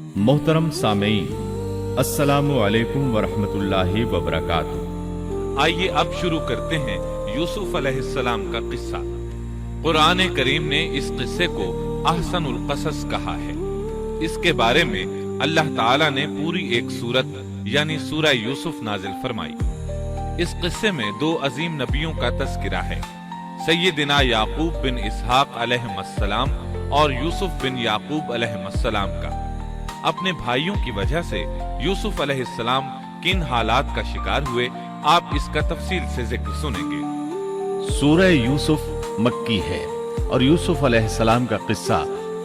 मोहतरम सामेईन, अस्सलामु अलैकुम वरहमतुल्लाहि वबरकातुहू। आइए अब शुरू करते हैं यूसुफ अलैहिस्सलाम का किस्सा। कुरान करीम ने इस किस्से को अहसनुल क़सस कहा है। इसके बारे में अल्लाह ताला ने पूरी एक सूरत यानी सूरह यूसुफ नाजिल फरमाई। इस किस्से में दो अजीम नबियों का तज़किरा है, सैयदना याकूब बिन इसहाक अलैहिस्सलाम और यूसुफ बिन याकूब अलैहिस्सलाम का। अपने भाइयों की वजह से यूसुफ अलैहिस्सलाम किन हालात का शिकार हुए, आप इसका तफसील से जिक्र सुनेंगे। सूरह यूसुफ मक्की है और यूसुफ अलैहिस्सलाम का किस्सा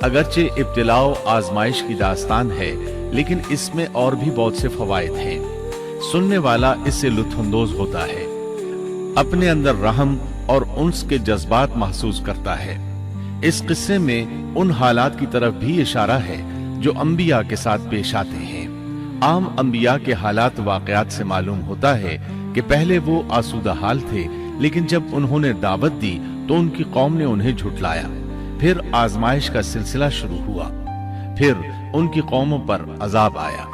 अगरचे इब्तिला व आजमाइश की दास्तान है, लेकिन इसमें और भी बहुत से फवायद हैं। सुनने वाला इससे लुत्फअंदोज होता है, अपने अंदर रहम और उन्स के जज्बात महसूस करता है। इस किस्से में उन हालात की तरफ भी इशारा है जो अंबिया के साथ पेश आते हैं। आम अंबिया के हालात वाकयात से मालूम होता है कि पहले वो आसूदा हाल थे, लेकिन जब उन्होंने दावत दी तो उनकी कौम ने उन्हें झुठलाया। फिर आजमाइश का सिलसिला शुरू हुआ, फिर उनकी कौमों पर अजाब आया।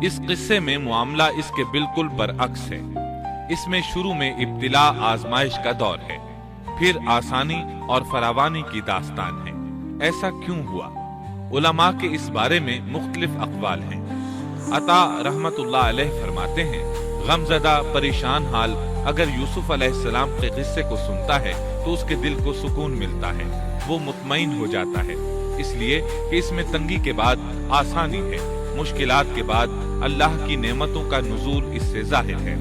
इस किस्से में मामला इसके बिल्कुल बरअक्स है। इसमें शुरू में इब्तिला आजमाइश का दौर है, फिर आसानी और फरावानी की दास्तान है। ऐसा क्यों हुआ? उलमा के इस बारे में मुख्तलिफ अक़वाल हैं। अता रहमतुल्लाह अलैह फरमाते हैं, गमज़दा परेशान हाल अगर यूसुफ अलैहिस्सलाम के किस्से को सुनता है तो उसके दिल को सुकून मिलता है, वो मुतमईन हो जाता है, इसलिए कि इसमें तंगी के बाद आसानी है, मुश्किलात के बाद अल्लाह की नेमतों का नुज़ूल इससे ज़ाहिर है।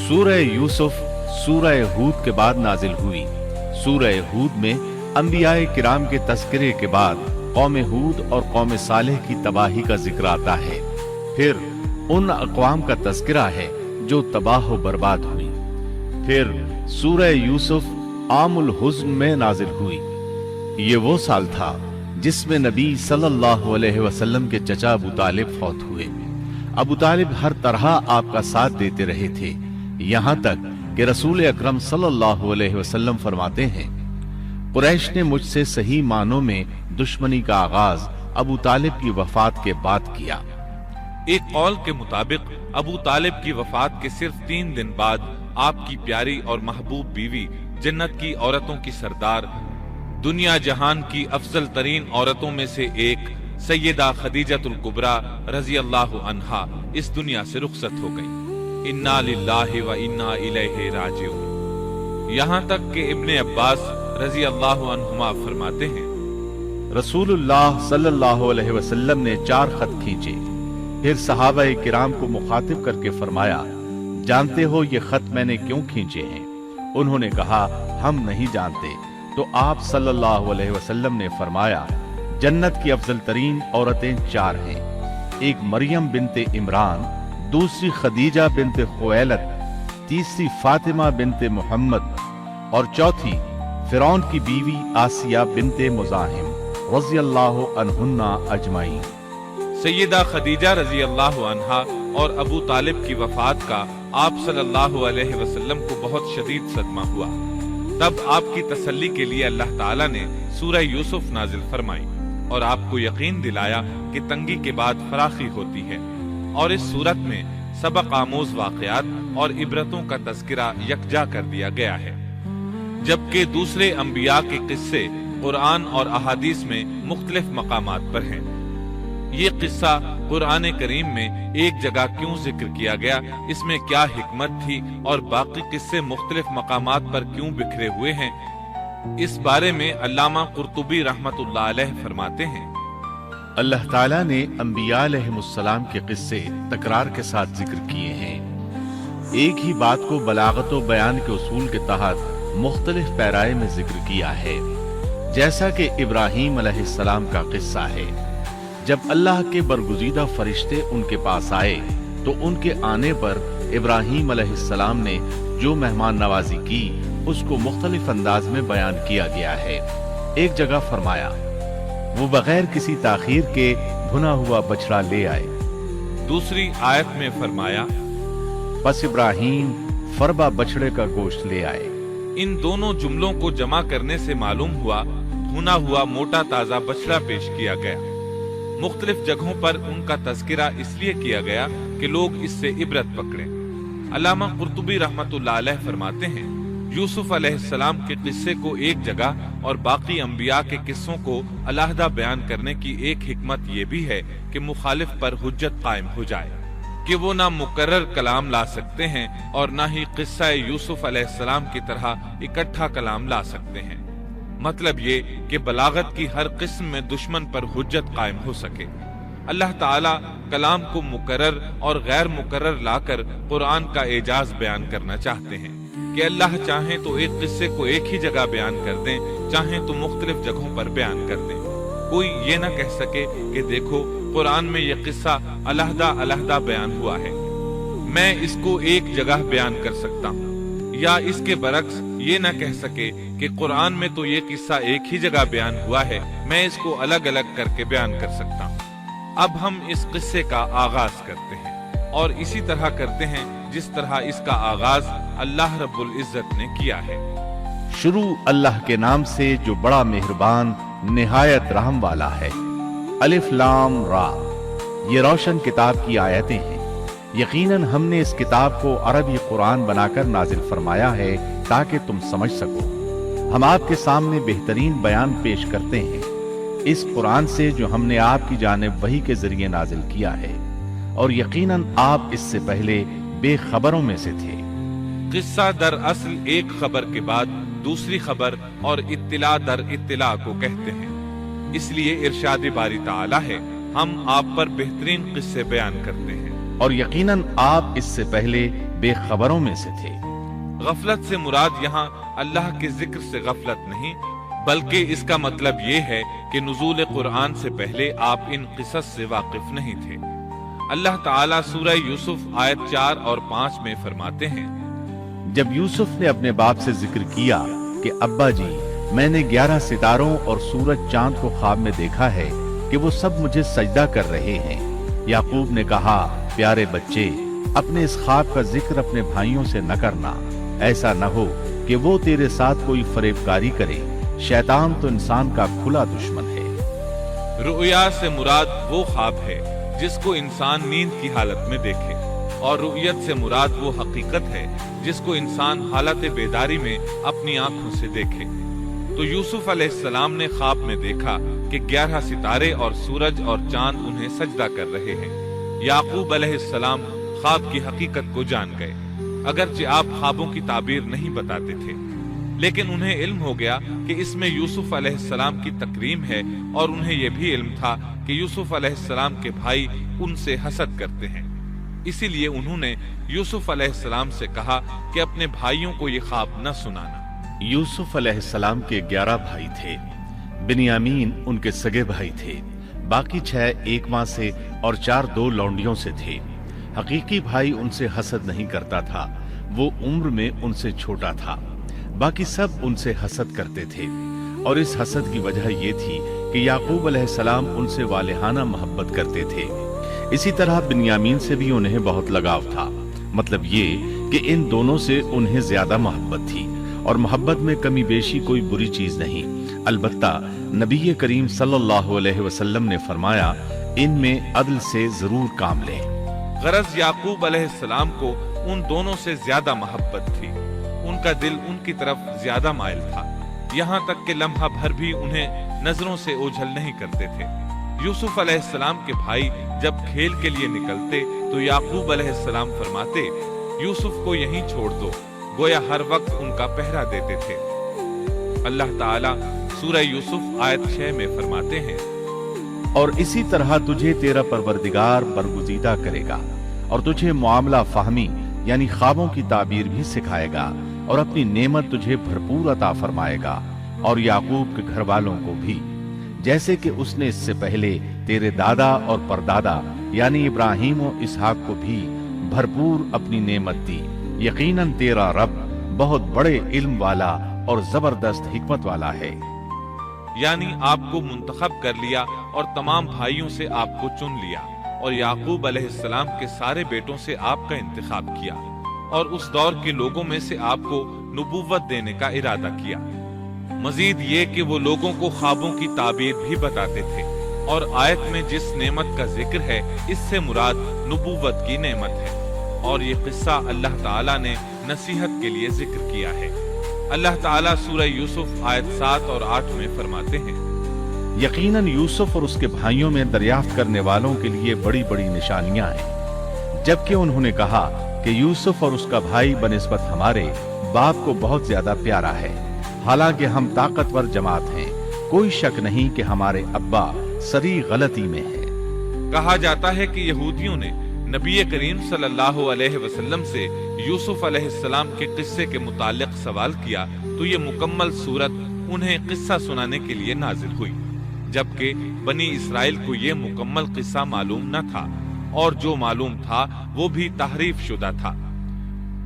सूरह यूसुफ सूरह हूद के बाद नाजिल हुई। सूरह हूद में अंबियाए किराम के तज़किरे के बाद कौम हूद और कौम सालेह की तबाही का जिक्र आता है। फिर उन अक़वाम का तज़किरा है जो तबाह व बर्बाद हुई। फिर सूरह यूसुफ आमुल हुज़्न में नाजिल हुई। ये वो साल था जिसमें नबी सल्लल्लाहु अलैहि वसल्लम के चचा अबू तालिब फौत हुए। अबू तालिब हर तरह आपका साथ देते रहे थे, यहाँ तक कि रसूल अकरम सल्लल्लाहु अलैहि वसल्लम फरमाते हैं, कुरैश ने मुझसे सही मानों में दुश्मनी का आगाज अबू तालिब की वफात के बाद किया। एक कौल के मुताबिक अबू तालिब की वफात के सिर्फ 3 दिन बाद आपकी प्यारी और महबूब बीवी, जन्नत की औरतों की सरदार, दुनिया जहान की अफजल तरीन औरतों में से एक सैयदा खदीजतुल कुबरा रजी अल्लाहु अन्हा इस दुनिया से रुखसत हो गई। इन्ना लिल्लाहि व इन्ना इलैहि राजिऊन। यहाँ तक कि इब्ने अब्बास रजी अल्लाहु अन्हुमा फरमाते हैं, रसूलुल्लाह सल्लल्लाहु अलैहि वसल्लम ने 4 खत खींचे, फिर सहाबाए किराम को मुखातिब करके फरमाया, जानते हो ये खत मैंने क्यों खींचे हैं? उन्होंने कहा, हम नहीं जानते। तो आप सल्लल्लाहु अलैहि वसल्लम ने फरमाया, जन्नत की अफजल तरीन औरतें 4 हैं। एक मरियम बिनते इमरान, दूसरी खदीजा बिनते खुवैलद, तीसरी फातिमा बिनते मोहम्मद और चौथी फिरौन की बीवी आसिया बिनते मुज़ाहिम रज़ी अल्लाहु अन्हुन्ना अजमाइन। सैयदा खदीजा रजी अल्लाहु अन्हा और अबू तालिब की वफात का आप सल्लल्लाहु अलैहि वसल्लम को बहुत शदीद सदमा हुआ। तब आपकी तसल्ली के लिए अल्लाह ताला ने सूरह यूसुफ नाजिल फरमाई और आपको यकीन दिलाया कि तंगी के बाद फराखी होती है। और इस सूरत में सबक आमोज वाक़यात और इबरतों का तज़किरा यकजा कर दिया गया है, जबकि दूसरे अंबिया के किस्से कुरान और अहादीस में मुख्तलिफ मकामात पर हैं। ये किस्सा कुरान करीम में एक जगह क्यों जिक्र किया गया, इसमें क्या हिकमत थी और बाकी किस्से मुख्तलिफ मकामात पर क्यों बिखरे हुए हैं, इस बारे में अल्लामा कुर्तुबी रहमतुल्लाह अलैह फरमाते हैं, अल्लाह ताला ने अंबिया अलैहिमुस्सलाम के किस्से तकरार के साथ जिक्र किए हैं। एक ही बात को बलागत व बयान के उसूल के तहत मुख्तलिफ पैराए में जिक्र किया है। जैसा कि इब्राहीम अलैहिस्सलाम का किस्सा है, जब अल्लाह के बरगुज़ीदा फरिश्ते उनके पास आए तो उनके आने पर इब्राहीम अलैहिस्सलाम ने जो मेहमान नवाजी की उसको मुख्तलिफ अंदाज में बयान किया गया है। एक जगह फरमाया, वो बगैर किसी ताखीर के भुना हुआ बछड़ा ले आए। दूसरी आयत में फरमाया, बस इब्राहीम फरबा बछड़े का गोश्त ले आए। इन दोनों जुमलों को जमा करने से मालूम हुआ भुना हुआ मोटा ताजा बछड़ा पेश किया गया। मुख्तलिफ जगहों पर उनका तज़किरा इसलिए किया गया कि लोग इससे इबरत पकड़ें। अल्लामा कुर्तुबी रहमतुल्लाह अलैह फरमाते हैं, यूसुफ अलैहिस्सलाम के किस्से को एक जगह और बाकी अंबिया के किस्सों को अलहदा बयान करने की एक हिकमत ये भी है कि मुखालिफ पर हुज्जत कायम हो जाए कि वो ना मुकर्रर कलाम ला सकते हैं और ना ही किस्सा यूसुफ अलैहिस्सलाम की तरह इकट्ठा कलाम ला सकते हैं। मतलब ये कि बलागत की हर किस्म में दुश्मन पर हुज्जत कायम हो सके। अल्लाह ताला कलाम को मुकर्रर और गैर मुकर्रर लाकर कुरान का एजाज बयान करना चाहते हैं कि अल्लाह चाहे तो एक किस्से को एक ही जगह बयान कर दें, चाहे तो मुख्तलिफ जगहों पर बयान कर दें। कोई ये ना कह सके कि देखो कुरान में ये किस्सा अलहदा अलहदा बयान हुआ है, मैं इसको एक जगह बयान कर सकता हूँ, या इसके बरक्स ये ना कह सके कि कुरान में तो ये किस्सा एक ही जगह बयान हुआ है, मैं इसको अलग अलग करके बयान कर सकता हूँ। अब हम इस किस्से का आगाज करते हैं और इसी तरह करते हैं जिस तरह इसका आगाज अल्लाह रब्बुल इज्जत ने किया है। शुरू अल्लाह के नाम से जो बड़ा मेहरबान निहायत रहम वाला है। अलिफ लाम रा, ये रोशन किताब की आयतें हैं। यकीनन हमने इस किताब को अरबी कुरान बनाकर नाजिल फरमाया है ताकि तुम समझ सको। हम आपके सामने बेहतरीन बयान पेश करते हैं इस कुरान से जो हमने आपकी जानिब वही के जरिए नाजिल किया है, और यकीनन आप इससे पहले बेखबरों में से थे। किस्सा दर असल एक खबर के बाद दूसरी खबर और इत्तिला दर इत्तिला को कहते हैं। इसलिए इरशाद बारी ताला है, हम आप पर बेहतरीन किस्से बयान करते हैं, और यकीनन आप इससे पहले बेखबरों में से थे। गफलत से मुराद यहाँ अल्लाह के जिक्र से गफलत नहीं, बल्कि इसका मतलब ये है कि नुज़ूल कुरान से पहले आप इन किस्स से वाकिफ नहीं थे। अल्लाह ताला सूरह यूसुफ आयत 4 और 5 में फरमाते हैं, जब यूसुफ ने अपने बाप से जिक्र किया कि अब्बा जी, मैंने 11 सितारों और सूरज चांद को ख्वाब में देखा है कि वो सब मुझे सजदा कर रहे हैं। याकूब ने कहा, प्यारे बच्चे, अपने इस ख्वाब का जिक्र अपने भाइयों से न करना, ऐसा न हो कि वो तेरे साथ कोई फरेबकारी करे। शैतान तो इंसान का खुला दुश्मन है। रुया से मुराद वो ख्वाब है जिसको इंसान नींद की हालत में देखे, और रुयत से मुराद वो हकीकत है जिसको इंसान हालत बेदारी में अपनी आंखों से देखे। तो यूसुफ अलैहिस्सलाम ने ख्वाब में देखा कि 11 सितारे और सूरज और चांद उन्हें सजदा कर रहे हैं। याकूब अलैहिस्सलाम ख्वाब की हकीकत को जान गए, अगरचे आप ख्वाबों की ताबीर नहीं बताते थे, लेकिन उन्हें इल्म हो गया कि इसमें यूसुफ अलैहिस्सलाम की तकरीम है, और उन्हें यह भी इल्म था कि यूसुफ अलैहिस्सलाम के भाई उनसे हसद करते हैं। इसीलिए उन्होंने यूसुफ अलैहिस्सलाम से कहा कि अपने भाइयों को ये ख्वाब न सुनाना। यूसुफ अलैहिस्सलाम के 11 भाई थे। बिन्यामीन उनके सगे भाई थे, बाकी 6 एक मां से और 4 2 लौंडियों से थे। हकीकी भाई उनसे हसद नहीं करता था, वो उम्र में उनसे छोटा था। बाकी सब उनसे हसद करते थे, और इस हसद की वजह यह थी कि याकूब अलैहिस्सलाम उनसे वालिहाना मोहब्बत करते थे। इसी तरह बिन्यामीन से भी उन्हें बहुत लगाव था। मतलब ये कि इन दोनों से उन्हें ज्यादा मोहब्बत थी, और मोहब्बत में कमी बेशी कोई बुरी चीज नहीं। अलबत्ता नबी करीम सल्लल्लाहु अलैहि वसल्लम ने फरमाया, इनमें अदल से जरूर काम लें। गरज याकूब अलैहिस्सलाम को उन दोनों से ज्यादा मोहब्बत थी, उनका दिल उनकी तरफ ज्यादा माइल था, यहाँ तक कि लम्हा भर भी उन्हें नजरों से ओझल नहीं करते थे। यूसुफ अलैहिस्सलाम के भाई जब खेल के लिए निकलते तो याकूब अलैहिस्सलाम फरमाते, यूसुफ को यहीं छोड़ दो, गोया हर वक्त उनका पहरा देते थे। अल्लाह ताला सूरह यूसुफ आयत 6 में फरमाते हैं, और इसी तरह तुझे तेरा परवरदिगार बरगुजीदा करेगा, और तुझे मामला फहमी यानी ख्वाबों की ताबीर भी सिखाएगा, और अपनी नेमत तुझे भरपूर अता फरमाएगा, और याकूब के घर वालों को भी, जैसे कि उसने इससे पहले तेरे दादा और परदादा यानी इब्राहिम और इसहाक को भी भरपूर अपनी नेमत दी। यकीनन तेरा रब बहुत बड़े इल्म वाला और जबरदस्त हिकमत वाला है। यानी आपको मुंतखब कर लिया और तमाम भाइयों से आपको चुन लिया, और याकूब अलैहिस्सलाम के सारे बेटों से आपका इंतखाब किया, और उस दौर के लोगों में से आपको नबूवत देने का इरादा किया। मजीद ये कि वो लोगों को ख्वाबों की ताबीर भी बताते थे, اور آیت میں جس نعمت کا ذکر ہے اس سے مراد نبوت کی نعمت ہے، اور یہ قصہ اللہ تعالیٰ نے نصیحت کے لیے ذکر کیا ہے۔ اللہ تعالیٰ سورہ یوسف آیت 7 اور 8 میں فرماتے ہیں، یقیناً یوسف اور اس کے بھائیوں میں دریافت کرنے والوں کے لیے بڑی بڑی نشانیاں ہیں، جبکہ انہوں نے کہا کہ یوسف اور اس کا بھائی بنسبت ہمارے باپ کو بہت زیادہ پیارا ہے، حالانکہ ہم طاقتور جماعت ہیں، کوئی شک نہیں کہ ہمارے ابا سری غلطی میں ہے۔ کہا جاتا ہے کہ یہودیوں نے نبی کریم صلی اللہ علیہ وسلم سے یوسف علیہ السلام کے قصے کے متعلق سوال کیا تو یہ مکمل سورت انہیں قصہ سنانے کے لیے نازل ہوئی، جبکہ بنی اسرائیل کو یہ مکمل قصہ معلوم نہ تھا، اور جو معلوم تھا وہ بھی تحریف شدہ تھا۔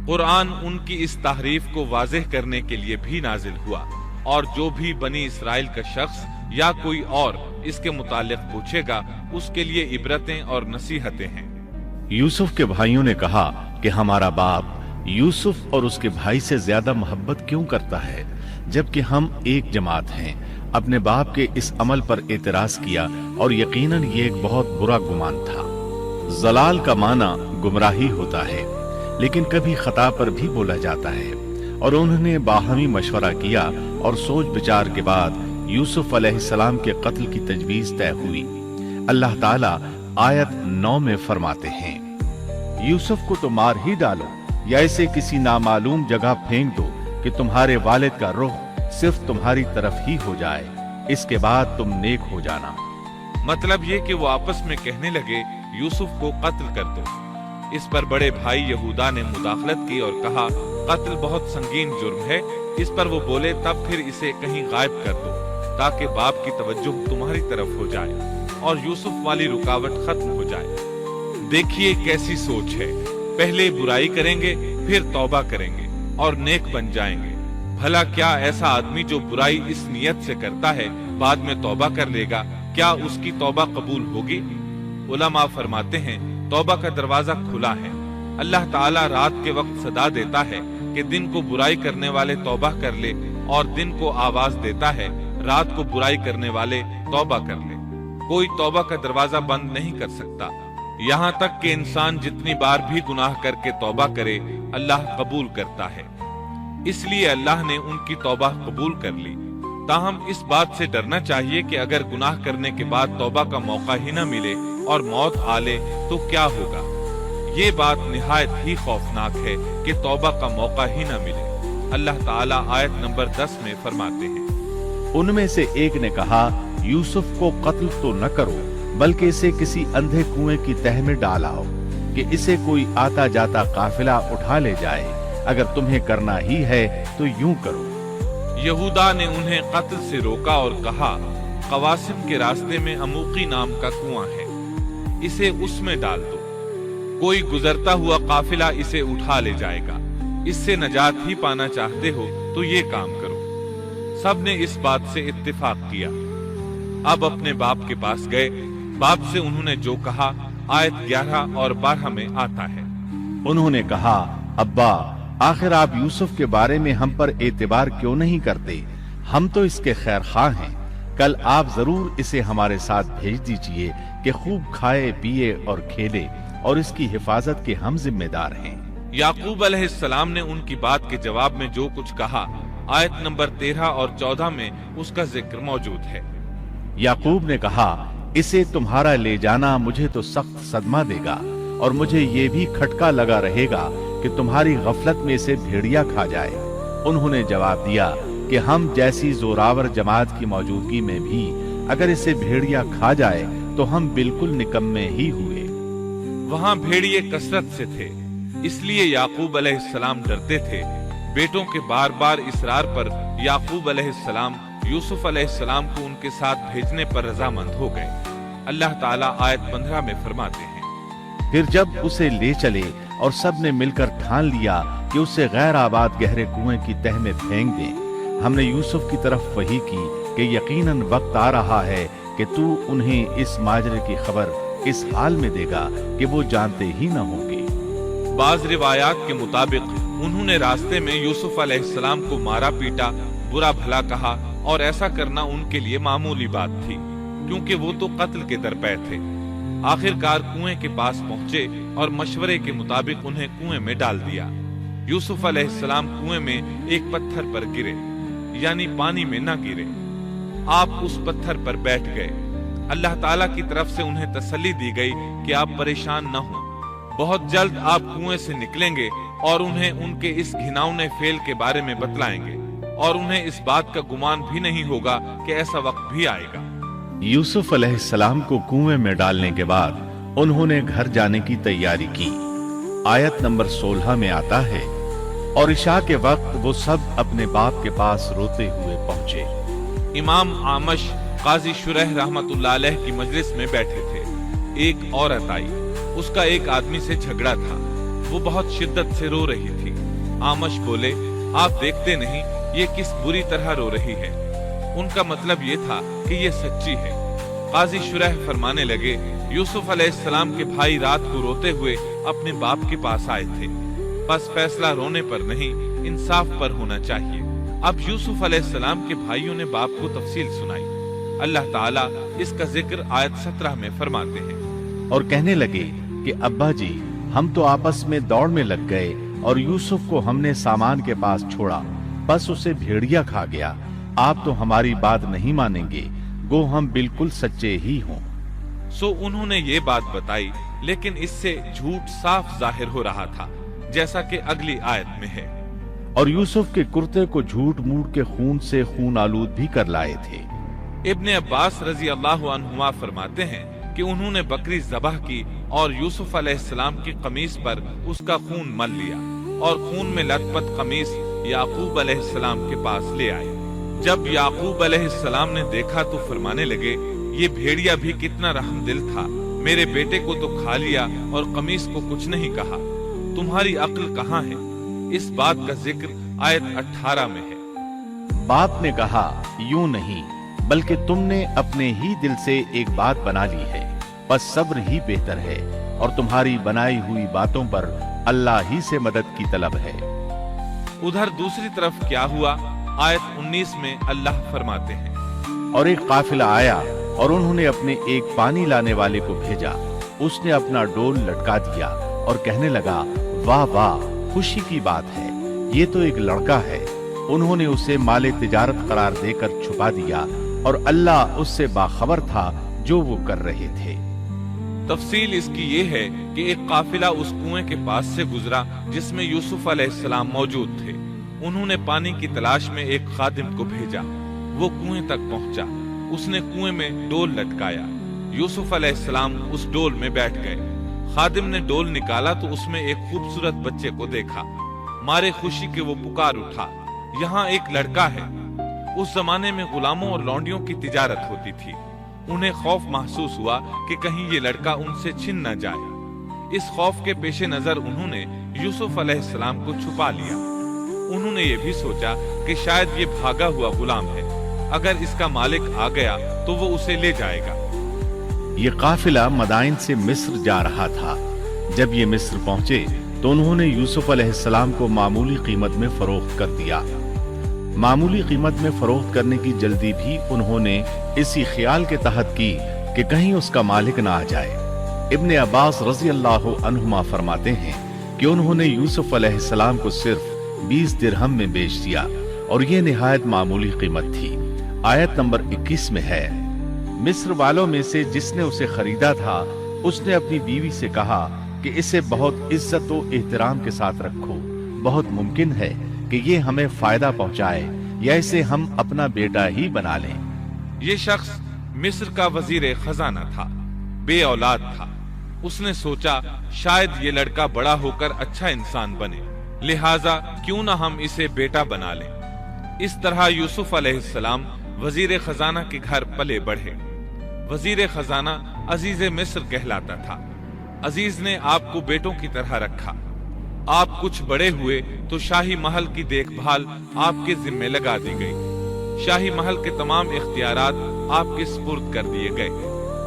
قرآن ان کی اس تحریف کو واضح کرنے کے لیے بھی نازل ہوا، اور جو بھی بنی اسرائیل کا شخص یا کوئی اور اس کے متعلق پوچھے گا اس کے لیے عبرتیں اور نصیحتیں ہیں۔ یوسف کے بھائیوں نے کہا کہ ہمارا باپ یوسف اور اس کے بھائی سے زیادہ محبت کیوں کرتا ہے، جبکہ ہم ایک جماعت ہیں۔ اپنے باپ کے اس عمل پر اعتراض کیا، اور یقیناً یہ ایک بہت برا گمان تھا۔ ضلال کا معنی گمراہی ہوتا ہے، لیکن کبھی خطا پر بھی بولا جاتا ہے، اور انہوں نے باہمی مشورہ کیا اور سوچ بچار کے بعد یوسف علیہ السلام کے قتل کی تجویز طے ہوئی۔ اللہ تعالیٰ آیت 9 میں فرماتے ہیں، یوسف کو تو مار ہی ڈالو یا اسے کسی نامعلوم جگہ پھینک دو کہ تمہارے والد کا رخ صرف تمہاری طرف ہی ہو جائے، اس کے بعد تم نیک ہو جانا۔ مطلب یہ کہ وہ آپس میں کہنے لگے یوسف کو قتل کر دو۔ اس پر بڑے بھائی یہودا نے مداخلت کی اور کہا قتل بہت سنگین جرم ہے۔ اس پر وہ بولے تب پھر اسے کہیں غائب کر دو تاکہ باپ کی توجہ تمہاری طرف ہو جائے اور یوسف والی رکاوٹ ختم ہو جائے۔ دیکھیے کیسی سوچ ہے، پہلے برائی کریں گے پھر توبہ کریں گے اور نیک بن جائیں گے۔ بھلا کیا ایسا آدمی جو برائی اس نیت سے کرتا ہے بعد میں توبہ کر لے گا، کیا اس کی توبہ قبول ہوگی؟ علماء فرماتے ہیں توبہ کا دروازہ کھلا ہے۔ اللہ تعالیٰ رات کے وقت صدا دیتا ہے کہ دن کو برائی کرنے والے توبہ کر لے، اور دن کو آواز دیتا ہے رات کو برائی کرنے والے توبہ کر لے۔ کوئی توبہ کا دروازہ بند نہیں کر سکتا، یہاں تک کہ انسان جتنی بار بھی گناہ کر کے توبہ کرے اللہ قبول کرتا ہے۔ اس لیے اللہ نے ان کی توبہ قبول کر لی۔ تاہم اس بات سے ڈرنا چاہیے کہ اگر گناہ کرنے کے بعد توبہ کا موقع ہی نہ ملے اور موت آ لے تو کیا ہوگا؟ یہ بات نہایت ہی خوفناک ہے کہ توبہ کا موقع ہی نہ ملے۔ اللہ تعالیٰ آیت نمبر 10 میں فرماتے ہیں، ان میں سے ایک نے کہا یوسف کو قتل تو نہ کرو بلکہ اسے کسی اندھے کنویں کی تہ میں ڈالاؤ کہ اسے کوئی آتا جاتا قافلہ اٹھا لے جائے، اگر تمہیں کرنا ہی ہے تو یوں کرو۔ یہودا نے انہیں قتل سے روکا اور کہا قواسم کے راستے میں اموقی نام کا کنواں ہے، اسے اس میں ڈال دو، کوئی گزرتا ہوا قافلہ اسے اٹھا لے جائے گا۔ اس سے نجات ہی پانا چاہتے ہو تو یہ کام کرو۔ سب نے اس بات سے اتفاق کیا۔ اب اپنے باپ کے پاس گئے، باپ سے انہوں نے جو کہا آیت 11 اور 12 میں آتا ہے، انہوں نے کہا ابا آخر آپ یوسف کے بارے میں ہم پر اعتبار کیوں نہیں کرتے؟ ہم تو اس کے خیر خواہ ہیں، کل آپ ضرور اسے ہمارے ساتھ بھیج دیجئے کہ خوب کھائے پیے اور کھیلے، اور اس کی حفاظت کے ہم ذمہ دار ہیں۔ یعقوب علیہ السلام نے ان کی بات کے جواب میں جو کچھ کہا آیت نمبر 13 اور 14 میں اس کا ذکر موجود ہے۔ یعقوب نے کہا اسے تمہارا لے جانا مجھے تو سخت صدمہ دے گا، اور مجھے یہ بھی کھٹکا لگا رہے گا کہ تمہاری غفلت میں اسے بھیڑیا کھا جائے۔ انہوں نے جواب دیا کہ ہم جیسی زوراور جماعت کی موجودگی میں بھی اگر اسے بھیڑیا کھا جائے تو ہم بالکل نکمے ہی ہوئے۔ وہاں بھیڑیے کثرت سے تھے، اس لیے یعقوب علیہ السلام ڈرتے تھے۔ بیٹوں کے بار بار اصرار پر یعقوب علیہ السلام یوسف علیہ السلام کو ان کے ساتھ بھیجنے پر رضامند ہو گئے۔ اللہ تعالیٰ آیت 15 میں فرماتے ہیں، پھر جب اسے لے چلے اور سب نے مل کر ٹھان لیا کہ اسے غیر آباد گہرے کنویں کی تہ میں پھینک دیں، ہم نے یوسف کی طرف وحی کی کہ یقیناً وقت آ رہا ہے کہ تو انہیں اس ماجرے کی خبر اس حال میں دے گا کہ وہ جانتے ہی نہ ہوں گے۔ بعض روایات کے مطابق انہوں نے راستے میں یوسف علیہ السلام کو مارا پیٹا، برا بھلا کہا، اور ایسا کرنا ان کے لیے معمولی بات تھی۔ کیونکہ وہ تو قتل کے درپے تھے۔ آخرکار کنویں کے پاس پہنچے اور مشورے کے مطابق انہیں کنویں میں ڈال دیا۔ یوسف علیہ السلام کنویں میں ایک پتھر پر گرے، یعنی پانی میں نہ گرے، آپ اس پتھر پر بیٹھ گئے۔ اللہ تعالیٰ کی طرف سے انہیں تسلی دی گئی کہ آپ پریشان نہ ہوں، بہت جلد آپ کنویں سے نکلیں گے اور انہیں ان کے اس گھناؤنے فعل کے بارے میں بتلائیں گے، اور انہیں اس بات کا گمان بھی نہیں ہوگا کہ ایسا وقت بھی آئے گا۔ یوسف علیہ السلام کو کنویں میں ڈالنے کے بعد انہوں نے گھر جانے کی تیاری کی۔ آیت نمبر 16 میں آتا ہے، اور عشاء کے وقت وہ سب اپنے باپ کے پاس روتے ہوئے پہنچے۔ امام عامش قاضی شرح رحمت اللہ علیہ کی مجلس میں بیٹھے تھے۔ ایک عورت آئی، اس کا ایک آدمی سے جھگڑا تھا، وہ بہت شدت سے رو رہی تھی۔ عامش بولے، آپ دیکھتے نہیں یہ کس بری طرح رو رہی ہے؟ ان کا مطلب یہ تھا کہ یہ سچی ہے۔ قاضی شرح فرمانے لگے، یوسف علیہ السلام کے بھائی رات کو روتے ہوئے اپنے باپ کے پاس آئے تھے، بس فیصلہ رونے پر نہیں، انصاف پر ہونا چاہیے۔ اب یوسف علیہ السلام کے بھائیوں نے باپ کو تفصیل سنائی۔ اللہ تعالیٰ اس کا ذکر آیت 17 میں فرماتے ہیں، اور کہنے لگے کہ ابا جی، ہم تو آپس میں دوڑ میں لگ گئے اور یوسف کو ہم نے سامان کے پاس چھوڑا، بس اسے بھیڑیا کھا گیا۔ آپ تو ہماری بات نہیں مانیں گے، گو ہم بالکل سچے ہی ہوں۔ سو انہوں نے یہ بات بتائی، لیکن اس سے جھوٹ صاف ظاہر ہو رہا تھا، جیسا کہ اگلی آیت میں ہے۔ اور یوسف کے کرتے کو جھوٹ موٹ کے خون سے خون آلود بھی کر لائے تھے۔ ابن عباس رضی اللہ عنہما فرماتے ہیں کہ انہوں نے بکری ذبح کی اور یوسف علیہ السلام کی قمیص پر اس کا خون مل لیا، اور خون میں لت پت قمیص یعقوب علیہ السلام کے پاس لے آئے۔ جب یعقوب علیہ السلام نے دیکھا تو فرمانے لگے، یہ بھیڑیا بھی کتنا رحم دل تھا، میرے بیٹے کو تو کھا لیا اور قمیص کو کچھ نہیں کہا، تمہاری عقل کہاں ہے؟ اس بات کا ذکر آیت 18 میں ہے۔ باپ نے کہا، یوں نہیں، بلکہ تم نے اپنے ہی دل سے ایک بات بنا لی ہے، بس صبر ہی بہتر ہے، اور تمہاری بنائی ہوئی باتوں پر اللہ ہی سے مدد کی طلب ہے۔ ادھر دوسری طرف کیا ہوا؟ آیت 19 میں اللہ فرماتے ہیں، اور ایک قافلہ آیا اور انہوں نے اپنے ایک پانی لانے والے کو بھیجا، اس نے اپنا ڈول لٹکا دیا اور کہنے لگا، واہ واہ، خوشی کی بات ہے، یہ تو ایک لڑکا ہے۔ انہوں نے اسے مال تجارت قرار دے کر چھپا دیا، اور اللہ اس سے باخبر تھا جو وہ کر رہے تھے۔ تفصیل اس کی یہ ہے کہ ایک قافلہ اس کنویں کے پاس سے گزرا جس میں یوسف علیہ السلام موجود تھے۔ انہوں نے پانی کی تلاش میں ایک خادم کو بھیجا، وہ کنویں تک پہنچا، اس نے کنویں میں ڈول لٹکایا، یوسف علیہ السلام اس ڈول میں بیٹھ گئے۔ خادم نے ڈول نکالا تو اس میں ایک خوبصورت بچے کو دیکھا، مارے خوشی کے وہ پکار اٹھا، یہاں ایک لڑکا ہے۔ اس زمانے میں غلاموں اور لونڈیوں کی تجارت ہوتی تھی، انہیں خوف محسوس ہوا کہ کہیں یہ لڑکا ان سے چھن نہ جائے۔ اس خوف کے پیش نظر انہوں نے یوسف علیہ السلام کو چھپا لیا۔ انہوں نے یہ بھی سوچا کہ شاید یہ بھاگا ہوا غلام ہے، اگر اس کا مالک آ گیا تو وہ اسے لے جائے گا۔ یہ قافلہ مدائن سے مصر جا رہا تھا۔ جب یہ مصر پہنچے تو انہوں نے یوسف علیہ السلام کو معمولی قیمت میں فروخت کر دیا۔ معمولی قیمت میں فروخت کرنے کی جلدی بھی انہوں نے اسی خیال کے تحت کی کہ کہیں اس کا مالک نہ آ جائے۔ ابن عباس رضی اللہ عنہما فرماتے ہیں کہ انہوں نے یوسف علیہ السلام کو صرف 20 درہم میں بیچ دیا، اور یہ نہایت معمولی قیمت تھی۔ آیت نمبر 21 میں ہے، مصر والوں میں سے جس نے اسے خریدا تھا، اس نے اپنی بیوی سے کہا کہ اسے بہت عزت و احترام کے ساتھ رکھو، بہت ممکن ہے کہ یہ ہمیں فائدہ پہنچائے یا اسے ہم اپنا بیٹا ہی بنا لیں۔ یہ شخص مصر کا وزیر خزانہ تھا، بے اولاد تھا۔ اس نے سوچا شاید یہ لڑکا بڑا ہو کر اچھا انسان بنے، لہٰذا کیوں نہ ہم اسے بیٹا بنا لیں۔ اس طرح یوسف علیہ السلام وزیر خزانہ کے گھر پلے بڑھے۔ وزیر خزانہ عزیز مصر کہلاتا تھا۔ عزیز نے آپ کو بیٹوں کی طرح رکھا۔ آپ کچھ بڑے ہوئے تو شاہی محل کی دیکھ بھال آپ کے ذمے لگا دی گئی، شاہی محل کے تمام اختیارات آپ کے سپرد کر دیے گئے۔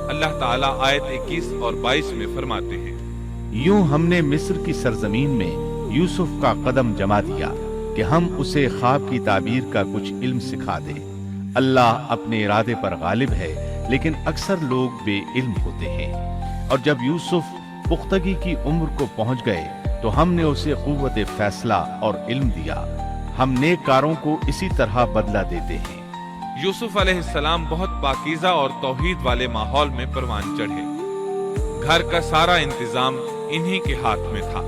اللہ تعالیٰ آیت 21 اور 22 میں فرماتے ہیں، یوں ہم نے مصر کی سرزمین میں یوسف کا قدم جما دیا کہ ہم اسے خواب کی تعبیر کا کچھ علم سکھا دیں۔ اللہ اپنے ارادے پر غالب ہے، लेकिन अक्सर लोग बेइल्म होते हैं। और जब यूसुफ पुख्तगी की उम्र को पहुंच गए तो हमने उसे कुव्वत फैसला और इल्म दिया। हम नेककारों को इसी तरह बदला देते हैं। यूसुफ अलैहिस्सलाम बहुत पाकीज़ा और तौहीद वाले माहौल में परवान चढ़े। घर का सारा इंतजाम इन्हीं के हाथ में था।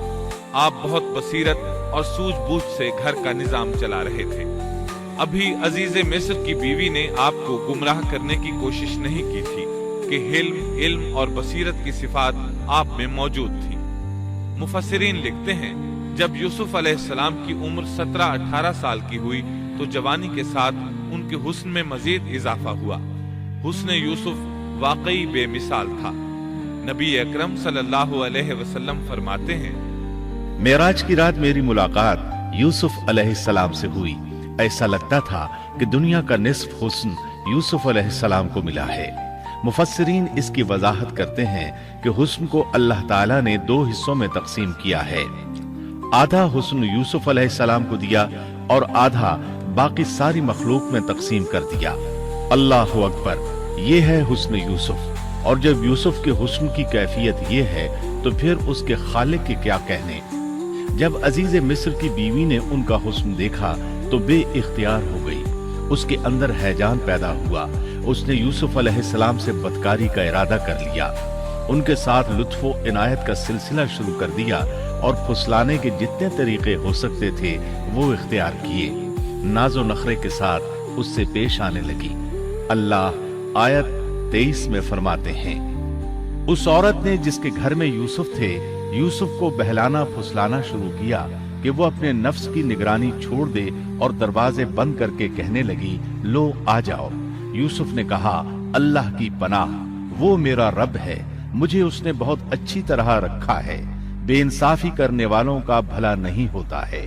आप बहुत बसीरत और सूझबूझ से घर का निजाम चला रहे थे। अभी अजीज मिस्र की बीवी ने आपको गुमराह करने की कोशिश नहीं की थी कि हिल्म, इल्म और बसीरत की सिफात आप में मौजूद थी। मुफस्सिरीन लिखते हैं, जब यूसुफ अलैहिस्सलाम की उम्र 17-18 साल की हुई तो जवानी के साथ उनके हुस्न में मजीद इजाफा हुआ। हुस्न यूसुफ वाकई बेमिसाल था। नबी अकरम सल्लल्लाहु अलैहि वसल्लम फरमाते हैं, मेराज की रात मेरी मुलाकात यूसुफ अलैहिस्सलाम से हुई। ऐसा लगता था कि दुनिया का निस्फ हुस्न यूसुफ अलैहिस्सलाम को मिला है। मुफस्सिरीन इसकी वजाहत करते हैं कि हुस्न को अल्लाह ताला ने 2 हिस्सों में तकसीम किया है। आधा हुस्न यूसुफ अलैहिस्सलाम को दिया और आधा बाकी सारी मखलूक में तकसीम कर दिया। अल्लाहु अकबर, ये है हुस्न यूसुफ। और जब यूसुफ के हुस्न की कैफियत ये है तो फिर उसके खालिक के क्या कहने। जब अजीज मिस्र की बीवी ने उनका हुस्न देखा तो बेइख्तियार हो गई। उसके अंदर हैजान पैदा हुआ। उसने यूसुफ अलैहिस्सलाम से बदकारी का इरादा कर लिया। उनके साथ लुत्फो इनायत का सिलसिला शुरू कर दिया और फुसलाने के जितने तरीके हो सकते थे वो इख्तियार किए। नाजो नखरे के साथ उससे पेश आने लगी। अल्लाह आयत 23 में फरमाते हैं, उस औरत ने जिसके घर में यूसुफ थे यूसुफ को बहलाना फुसलाना शुरू किया कि वो अपने नफ्स की निगरानी छोड़ दे और दरवाजे बंद करके कहने लगी, लो आ जाओ। यूसुफ ने कहा, अल्लाह की पनाह, वो मेरा रब है, मुझे उसने बहुत अच्छी तरह रखा है। बेइंसाफी करने वालों का भला नहीं होता है।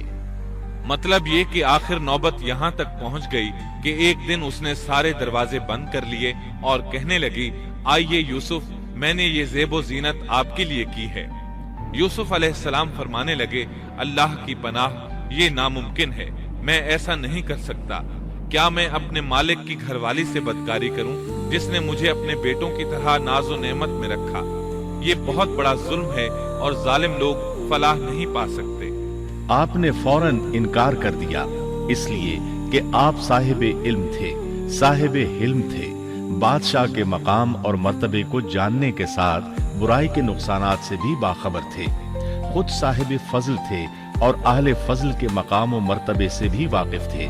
मतलब ये कि आखिर नौबत यहाँ तक पहुँच गई कि एक दिन उसने सारे दरवाजे बंद कर लिए और कहने लगी, आइए यूसुफ, मैंने ये ज़ेबो ज़ीनत आपके लिए की है। यूसुफ अलैहिस्सलाम फरमाने लगे, अल्लाह की पनाह, ये नामुमकिन है, मैं ऐसा नहीं कर सकता। क्या मैं अपने मालिक की घरवाली से बदकारी करूं जिसने मुझे अपने बेटों की तरह नाजो नेमत में रखा। ये बहुत बड़ा जुल्म है और जालिम लोग फलाह नहीं पा सकते। आपने फौरन इनकार कर दिया इसलिए कि आप साहिब इल्म थे, साहिब हिल्म थे, बादशाह के मकाम और मर्तबे को जानने के साथ बुराई के नुकसानात से भी बाखबर थे। खुद साहिब फजल थे और अहले फजल के मकाम और मर्तबे से भी वाकिफ थे।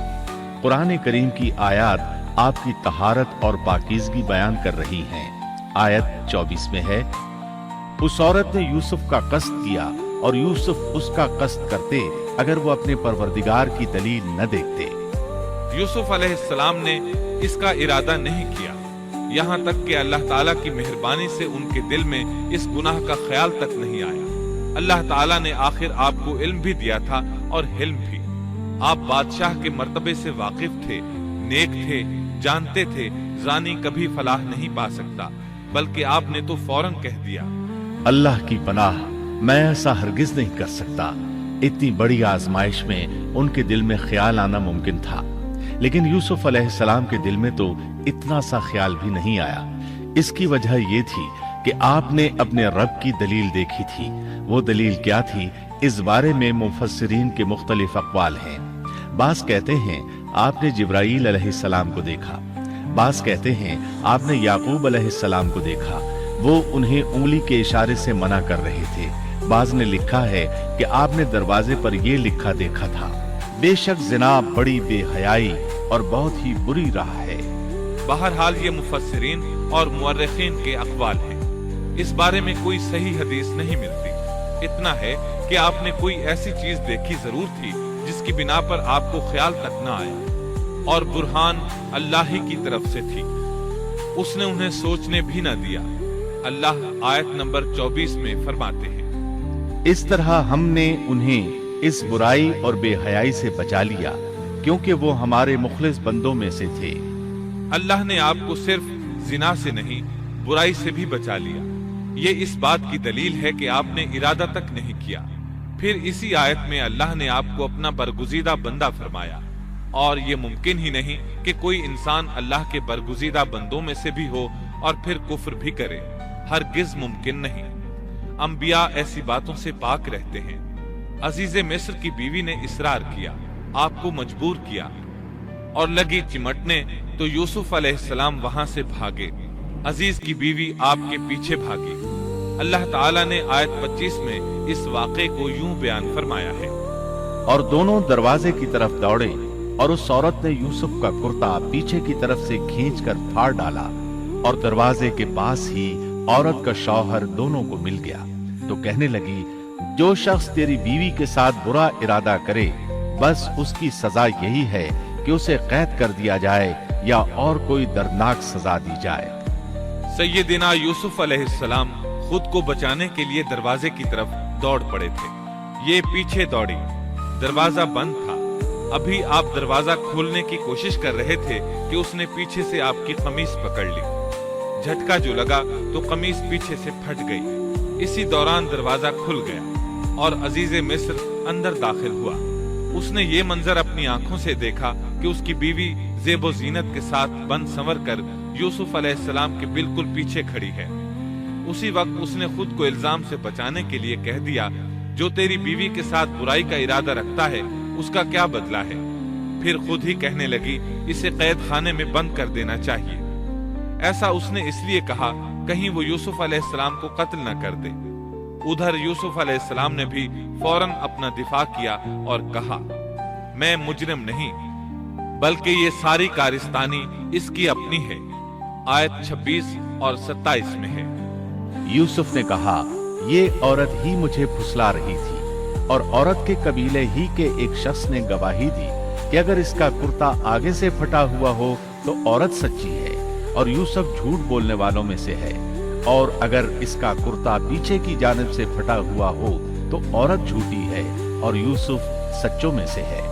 कुरान करीम की आयत आपकी तहारत और पाकीज़गी बयान कर रही हैं। आयत 24 में है, उस औरत ने यूसुफ का कस्द किया और यूसुफ उसका कस्द करते अगर वो अपने परवरदिगार की दलील न देखते। यूसुफ अलैहिस्सलाम ने इसका इरादा नहीं किया, यहाँ तक कि अल्लाह ताला की मेहरबानी से उनके दिल में इस गुनाह का ख्याल तक नहीं आया। अल्लाह ताला ने आखिर आपको इल्म भी दिया था और हिल्म भी। आप बादशाह के मर्तबे से वाकिफ थे, नेक थे, जानते थे जानी कभी फलाह नहीं पा सकता, बल्कि आपने तो फौरन कह दिया, अल्लाह की पनाह, मैं ऐसा हरगिज नहीं कर सकता। इतनी बड़ी आजमाइश में उनके दिल में ख्याल आना मुमकिन था, लेकिन यूसुफ अलैहिस्सलाम के दिल में तो इतना सा ख्याल भी नहीं आया। इसकी वजह ये थी कि आपने अपने रब की दलील देखी थी। वो दलील क्या थी, इस बारे में मुफस्सिरीन के मुख्तलिफ अक़वाल हैं। बास कहते हैं आपने जिब्राईल अलैहिस्सलाम को देखा, बास कहते हैं आपने याकूब अलैहिस्सलाम को देखा, वो उन्हें उंगली के इशारे से मना कर रहे थे। बाज ने लिखा है कि आपने दरवाजे पर ये लिखा देखा था, बेशक जिना बड़ी बेहयाई और बहुत ही बुरी राह है। बहरहाल ये मुफस्सिरीन और मुअर्रिखीन के अक़वाल हैं। इस बारे में कोई सही हदीस नहीं मिलती। इतना है कि आपने कोई ऐसी चीज देखी जरूर थी जिसकी बिना पर आपको ख्याल तक न आया, और बुरहान अल्लाह ही की तरफ से थी, उसने उन्हें सोचने भी न दिया। अल्लाह आयत नंबर 24 में फरमाते हैं, इस तरह हमने उन्हें इस बुराई और बेहयाई से बचा लिया क्योंकि वो हमारे मुखलिस बंदों में से थे। अल्लाह ने आपको सिर्फ जिना से नहीं बुराई से भी बचा लिया। ये इस बात की दलील है कि आपने इरादा तक नहीं किया। फिर इसी आयत में अल्लाह ने आपको अपना बरगुज़ीदा बंदा फरमाया, और ये मुमकिन ही नहीं कि कोई इंसान अल्लाह के बरगुज़ीदा बंदों में से भी हो और फिर कुफ्र भी करे, हरगिज मुमकिन नहीं। अंबिया ऐसी बातों से पाक रहते हैं। अजीज मिस्र की बीवी ने इसरार किया, आपको मजबूर किया और लगी चिमटने तो यूसुफ अलैहिस्सलाम वहां से भागे। अजीज की बीवी आपके पीछे भागी। अल्लाह ताला ने आयत 25 में इस वाक़े को यूं बयान फरमाया है, और दोनों दरवाजे की तरफ दौड़े और उस औरत ने यूसुफ का कुर्ता पीछे की तरफ से खींचकर फाड़ डाला और दरवाजे के पास ही औरत का शौहर दोनों को मिल गया। तो कहने लगी, जो शख्स तेरी बीवी के साथ बुरा इरादा करे, बस उसकी सजा यही है कि उसे कैद कर दिया जाए या और कोई दर्दनाक सजा दी जाए। सैयदिना यूसुफ अलैहिस्सलाम खुद को बचाने के लिए दरवाजे की तरफ दौड़ पड़े थे। ये पीछे दौड़ी, दरवाजा बंद था। अभी आप दरवाजा खोलने की कोशिश कर रहे थे कि उसने पीछे से आपकी कमीज पकड़ ली। झटका जो लगा तो कमीज पीछे से फट गई। इसी दौरान दरवाजा खुल गया और अजीज मिस्र अंदर दाखिल हुआ। उसने ये मंजर अपनी आंखों से देखा कि उसकी बीवी ज़ेबो ज़ीनत के साथ बन संवर कर यूसुफ अलैहिस्सलाम के बिल्कुल पीछे खड़ी है। उसी वक्त उसने खुद को इल्जाम से बचाने के लिए कह दिया, जो तेरी बीवी के साथ बुराई का इरादा रखता है उसका क्या बदला है। फिर खुद ही कहने लगी, इसे कैद खाने में बंद कर देना चाहिए। ऐसा उसने इसलिए कहा कहीं वो यूसुफ अलैहिस्सलाम को कत्ल न कर दे। उधर यूसुफ अलैहिस्सलाम ने भी फौरन अपना दिफा किया और कहा, मैं मुजरिम नहीं, बल्कि ये सारी कारिस्तानी इसकी अपनी है। आयत 26 और 27 में है। यूसुफ ने कहा, ये औरत ही मुझे फुसला रही थी, और औरत के कबीले ही के एक शख्स ने गवाही दी कि अगर इसका कुर्ता आगे से फटा हुआ हो तो औरत सच्ची है और यूसुफ झूठ बोलने वालों में से है, और अगर इसका कुर्ता पीछे की जानिब से फटा हुआ हो तो औरत झूठी है और यूसुफ सच्चों में से है।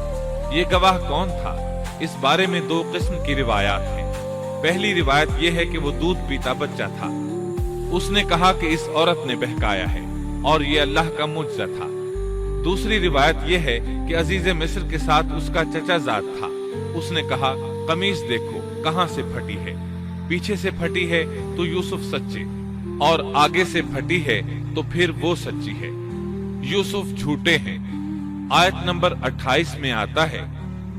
ये गवाह कौन था? इस बारे में दो किस्म की रिवायात हैं। पहली रिवायत यह है कि वो दूध पीता बच्चा था। उसने कहा कि इस औरत ने बहकाया है और ये अल्लाह का मुजज़ा था। दूसरी रिवायत यह है कि अजीज मिस्र के साथ उसका चचा जात था। उसने कहा, कमीज देखो कहां से फटी है, पीछे से फटी है तो यूसुफ सच्चे, और आगे से फटी है तो फिर वो सच्ची है, यूसुफ झूठे हैं। आयत नंबर 28 में आता है,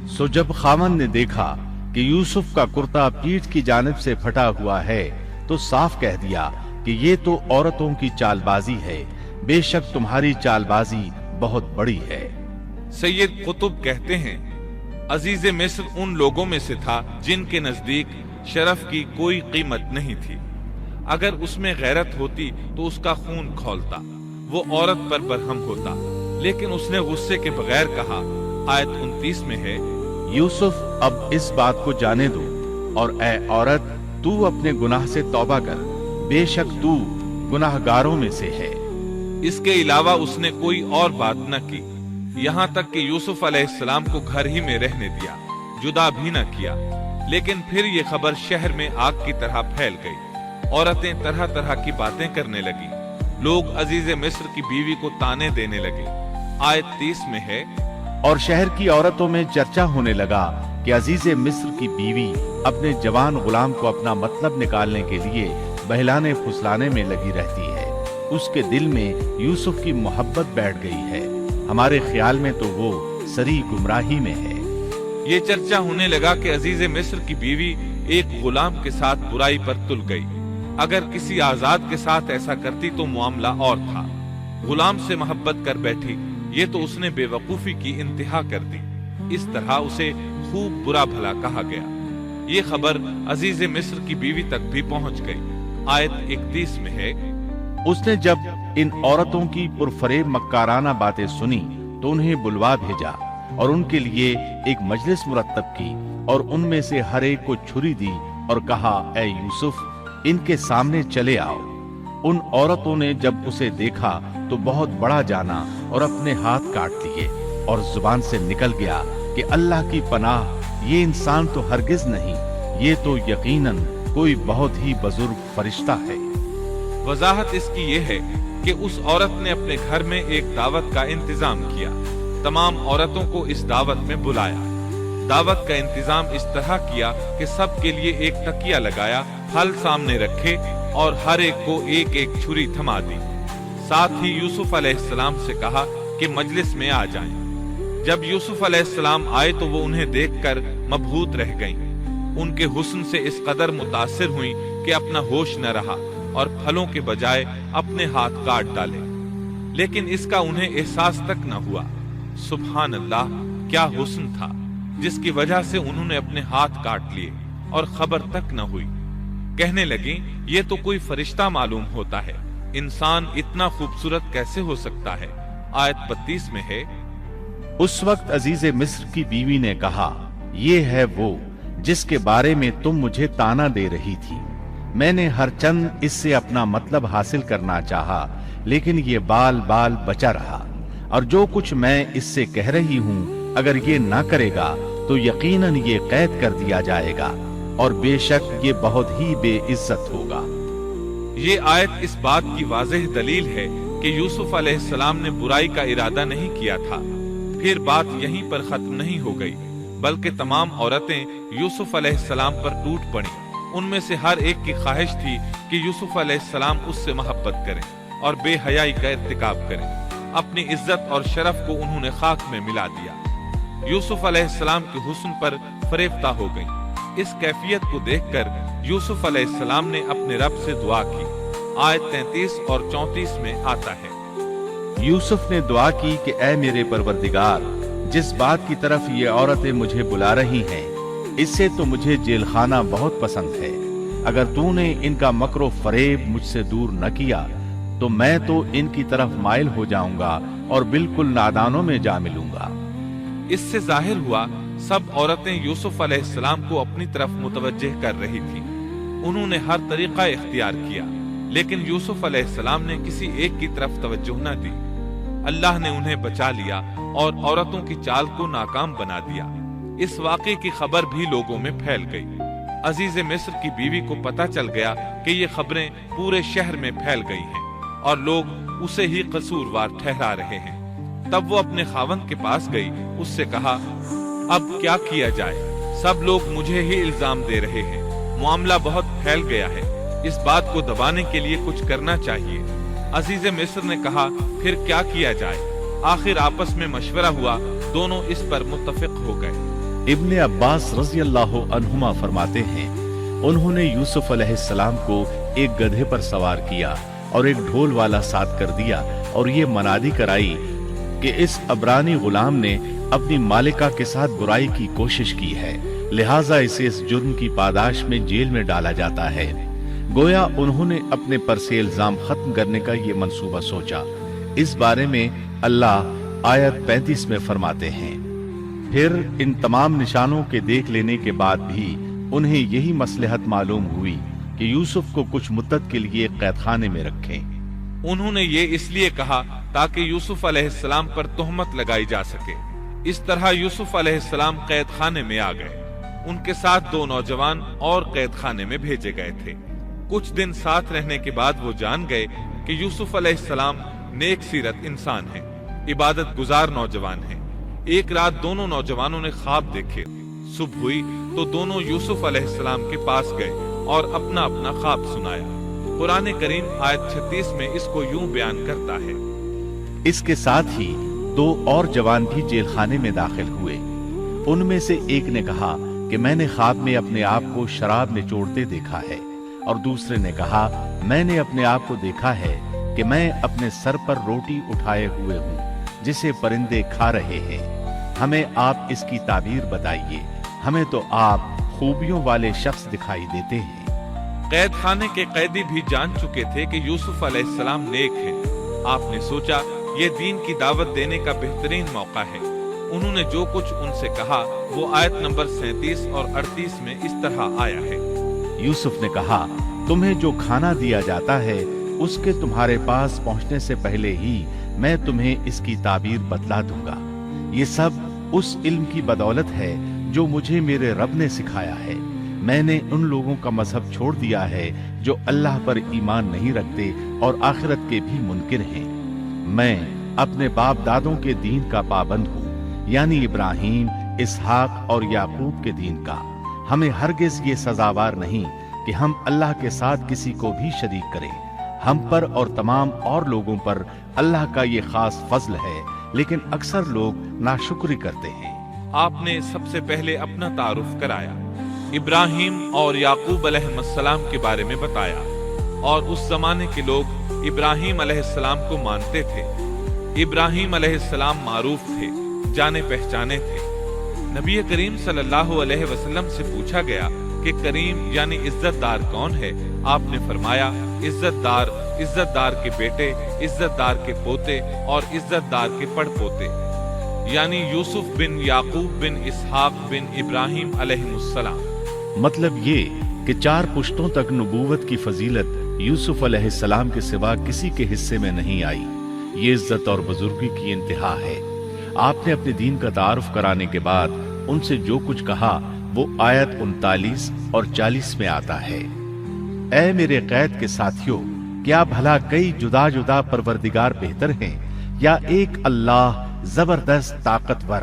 सो जब खामन ने देखा कि यूसुफ का कुर्ता पीठ की जानिब से फटा हुआ है तो साफ कह दिया कि ये तो औरतों की चालबाजी है, बेशक तुम्हारी चालबाजी बहुत बड़ी है। सैयद कुतुब कहते हैं, अजीज मिस्र उन लोगों में से था जिनके नजदीक शरफ की कोई कीमत नहीं थी। अगर उसमें गैरत होती तो उसका खून खौलता, वो औरत पर बरहम होता, लेकिन उसने गुस्से के बगैर कहा। आयत 29 में है, यूसुफ अब इस बात को जाने दो, और ए औरत तू अपने गुनाह से तौबा कर, बेशक तू गुनाहगारों में से है। इसके अलावा उसने कोई और बात न की, यहाँ तक कि यूसुफ अलैहिस्सलाम को घर ही में रहने दिया, जुदा भी न किया। लेकिन फिर ये खबर शहर में आग की तरह फैल गई। औरतें तरह तरह की बातें करने लगी। लोग अजीज मिस्र की बीवी को ताने देने लगे। आयत 30 में है, और शहर की औरतों में चर्चा होने लगा कि अजीज मिस्र की बीवी अपने जवान गुलाम को अपना मतलब निकालने के लिए बहलाने फुसलाने में लगी रहती है। उसके दिल में यूसुफ की मोहब्बत बैठ गई है, हमारे ख्याल में तो वो सरी गुमराही में है। ये चर्चा होने लगा कि अजीज मिस्र की बीवी एक गुलाम के साथ बुराई पर तुल गई। अगर किसी आजाद के साथ ऐसा करती तो मामला और था। गुलाम से मोहब्बत कर बैठी, ये तो उसने बेवकूफी की इंतहा कर दी। इस तरह उसे खूब बुरा भला कहा गया। ये खबर अजीज मिस्र की बीवी तक भी पहुंच गई। आयत 31 में है, उसने जब इन औरतों की पुरफरेब मक्काराना बातें सुनी तो उन्हें बुलवा भेजा और उनके लिए एक मजलिस मुरत्तब की और उनमें से हर एक को छुरी दी और कहा, ए यूसुफ, इनके सामने चले आओ। उन औरतों ने जब उसे देखा तो बहुत बड़ा जाना और अपने हाथ काट लिए और जुबान से निकल गया कि अल्लाह की पनाह, ये इंसान तो हरगिज नहीं, ये तो यकीनन कोई बहुत ही बुजुर्ग फरिश्ता है। वजाहत इसकी ये है कि उस औरत ने अपने घर में एक दावत का इंतजाम किया, तमाम औरतों को इस दावत में बुलाया। दावत का इंतजाम इस तरह किया कि सब के लिए एक तकिया लगाया, फल सामने रखे और हर एक को एक एक छुरी थमा दी। साथ ही यूसुफ अलैहिस्सलाम से कहा कि मजलिस में आ जाएं। जब यूसुफ अलैहिस्सलाम आए तो वो उन्हें देखकर मबहूत रह गईं। उनके हुस्न से इस कदर मुतासिर हुई कि अपना होश न रहा और फलों के बजाय अपने हाथ काट डाले, लेकिन इसका उन्हें एहसास तक न हुआ। सुभान अल्लाह, क्या हुस्न था जिसकी वजह से उन्होंने अपने हाथ काट लिए और खबर तक न हुई। कहने लगी, ये तो कोई फरिश्ता मालूम होता है, इंसान इतना खूबसूरत कैसे हो सकता है। आयत 32 में है, उस वक्त अजीज मिस्र की बीवी ने कहा, ये है वो जिसके बारे में तुम मुझे ताना दे रही थी। मैंने हर चंद इससे अपना मतलब हासिल करना चाहा, लेकिन ये बाल बाल बचा रहा, और जो कुछ मैं इससे कह रही हूँ अगर ये ना करेगा तो यकीनन ये कैद कर दिया जाएगा और बेशक ये बहुत ही बेइज्जत होगा। ये आयत इस बात की वाज़ेह दलील है कि यूसुफ अलैहिस्सलाम ने बुराई का इरादा नहीं किया था। फिर बात यहीं पर खत्म नहीं हो गई, बल्कि तमाम औरतें यूसुफ अलैहिस्सलाम पर टूट पड़ी। उनमें से हर एक की ख्वाहिश थी कि यूसुफ अलैहिस्सलाम उससे मोहब्बत करें और बेहयाई का इर्तिकाब करें। अपनी इज्जत और शरफ को उन्होंने खाक में मिला दिया। यूसुफ अलैहिस्सलाम के हुस्न पर फरेफ्ता हो गई। इस कैफियत को देखकर यूसुफ अलैहिस्सलाम ने अपने रब से दुआ की। आयत 33 और 34 में आता है, यूसुफ ने दुआ की कि ऐ मेरे परवरदिगार, जिस बात की तरफ ये औरतें मुझे बुला रही हैं, इससे तो मुझे जेलखाना बहुत पसंद है। अगर तूने इनका मकरो फरेब मुझसे दूर न किया तो मैं तो इनकी तरफ माइल हो जाऊंगा और बिल्कुल नादानों में जा मिलूंगा। इससे जाहिर हुआ सब औरतें यूसुफ अलैहिस्सलाम को अपनी तरफ मुतवज्जिह कर रही थी। उन्होंने हर तरीका इख्तियार किया, लेकिन यूसुफ अलैहिस्सलाम ने किसी एक की तरफ तवज्जो न दी। अल्लाह ने उन्हें बचा लिया और औरतों की चाल को नाकाम बना दिया। इस वाक़े की खबर भी लोगों में फैल गई। अजीज मिस्र की बीवी को पता चल गया कि ये खबरें पूरे शहर में फैल गई हैं और लोग उसे ही कसूरवार ठहरा रहे हैं। तब वो अपने खावंद के पास गई, उससे कहा, अब क्या किया जाए? सब लोग मुझे ही इल्जाम दे रहे हैं, मामला बहुत फैल गया है, इस बात को दबाने के लिए कुछ करना चाहिए। अजीज मिस्र ने कहा, फिर क्या किया जाए? आखिर आपस में मशवरा हुआ, दोनों इस पर मुत्तफिक हो गए। इब्ने अब्बास रज़ी अल्लाहु अन्हुमा फरमाते हैं, उन्होंने यूसुफ अलैहिस्सलाम को एक गधे पर सवार किया और एक ढोल वाला साथ कर दिया और ये मनादी कराई कि इस अबरानी गुलाम ने अपनी मालिका के साथ बुराई की कोशिश की है, लिहाजा इसे इस जुर्म की पादाश में जेल में डाला जाता है। गोया उन्होंने अपने पर से इल्जाम खत्म करने का ये मंसूबा सोचा। इस बारे में अल्लाह आयत 35 में फरमाते हैं, फिर इन तमाम निशानों के देख लेने के बाद भी उन्हें यही मसलहत मालूम हुई कि यूसुफ को कुछ मुद्दत के लिए कैदखाने में रखें। उन्होंने ये इसलिए कहा ताकि यूसुफ अलैहिस्सलाम पर तोहमत लगाई जा सके। इस तरह यूसुफ अलैहिस्सलाम कैदखाने में आ गए। उनके साथ 2 नौजवान और कैदखाने में भेजे गए थे। कुछ दिन साथ रहने के बाद वो जान गए कि यूसुफ अलैहिस्सलाम नेक सीरत इंसान है, इबादत गुजार नौजवान है। एक रात दोनों नौजवानों ने ख्वाब देखे। सुबह हुई तो दोनों यूसुफ अलैहिस्सलाम के पास गए और अपना अपना ख्वाब सुनाया। कुरान करीम आयत 36 में इसको यूं बयान करता है, इसके साथ ही 2 और जवान भी जेलखाने में दाखिल हुए। उनमें से एक ने कहा कि मैंने ख्वाब में अपने आप को शराब निचोड़ते देखा है, और दूसरे ने कहा मैंने अपने आप को देखा है कि मैं अपने सर पर रोटी उठाए हुए हूँ जिसे परिंदे खा रहे हैं। हमें आप इसकी ताबीर बताइए, हमें तो आप खूबियों वाले शख्स दिखाई देते हैं। कैद खाने के कैदी भी जान चुके थे कि यूसुफ अलैहिस्सलाम नेक हैं। आपने सोचा ये दीन की दावत देने का बेहतरीन मौका है। उन्होंने जो कुछ उनसे कहा वो आयत नंबर 37 और 38 में इस तरह आया है। यूसुफ ने कहा, तुम्हें जो खाना दिया जाता है उसके तुम्हारे पास पहुंचने से पहले ही मैं तुम्हें इसकी ताबीर बतला दूंगा। ये सब उस इल्म की बदौलत है जो मुझे मेरे रब ने सिखाया है। मैंने उन लोगों का मजहब छोड़ दिया है जो अल्लाह पर ईमान नहीं रखते और आखिरत के भी मुनकिर हैं। मैं अपने बाप दादों के दीन का पाबंद हूँ, यानी इब्राहीम, اسحاق اور یعقوب کے دین کا۔ ہمیں ہرگز یہ سزاوار نہیں کہ ہم اللہ کے ساتھ کسی کو بھی شریک کریں۔ ہم پر اور تمام اور لوگوں پر اللہ کا یہ خاص فضل ہے، لیکن اکثر لوگ ناشکری کرتے ہیں۔ آپ نے سب سے پہلے اپنا تعارف کرایا، ابراہیم اور یعقوب علیہ السلام کے بارے میں بتایا، اور اس زمانے کے لوگ ابراہیم علیہ السلام کو مانتے تھے۔ ابراہیم علیہ السلام معروف تھے، جانے پہچانے تھے۔ نبی کریم صلی اللہ علیہ وسلم سے پوچھا گیا کہ کریم یعنی عزت دار کون ہے؟ آپ نے فرمایا عزت دار کے بیٹے، عزت دار کے پوتے اور عزت دار کے پڑ پوتے، یعنی یوسف بن یعقوب بن اسحاق بن ابراہیم علیہ السلام۔ مطلب یہ کہ 4 پشتوں تک نبوت کی فضیلت یوسف علیہ السلام کے سوا کسی کے حصے میں نہیں آئی۔ یہ عزت اور بزرگی کی انتہا ہے۔ آپ نے اپنے دین کا تعارف کرانے کے بعد ان سے جو کچھ کہا وہ آیت 39 اور 40 میں آتا ہے۔ اے میرے قید کے ساتھیوں، کیا بھلا کئی جدا جدا پروردگار بہتر ہیں یا ایک اللہ زبردست طاقتور؟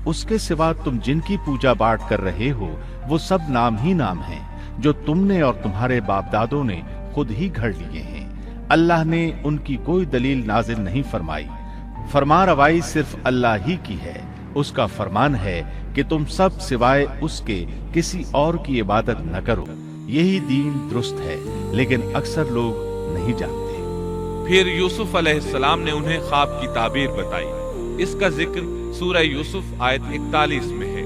اس کے سوا تم جن کی پوجا پاٹ کر رہے ہو وہ سب نام ہی نام ہیں جو تم نے اور تمہارے باپ دادوں نے خود ہی گھڑ لیے ہیں۔ اللہ نے ان کی کوئی دلیل نازل نہیں فرمائی۔ فرما روائی صرف اللہ ہی کی ہے۔ اس کا فرمان ہے کہ تم سب سوائے اس کے کسی اور کی عبادت نہ کرو۔ یہی دین درست ہے، لیکن اکثر لوگ نہیں جانتے۔ پھر یوسف علیہ السلام نے انہیں خواب کی تعبیر بتائی۔ اس کا ذکر سورہ یوسف آیت 41 میں ہے۔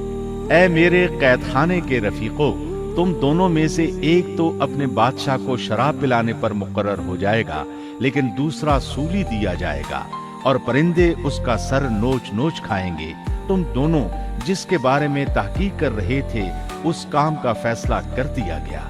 اے میرے قید خانے کے رفیقو، تم دونوں میں سے ایک تو اپنے بادشاہ کو شراب پلانے پر مقرر ہو جائے گا، لیکن دوسرا سولی دیا جائے گا اور پرندے اس کا سر نوچ نوچ کھائیں گے۔ تم دونوں جس کے بارے میں تحقیق کر رہے تھے اس کام کا فیصلہ کر دیا گیا۔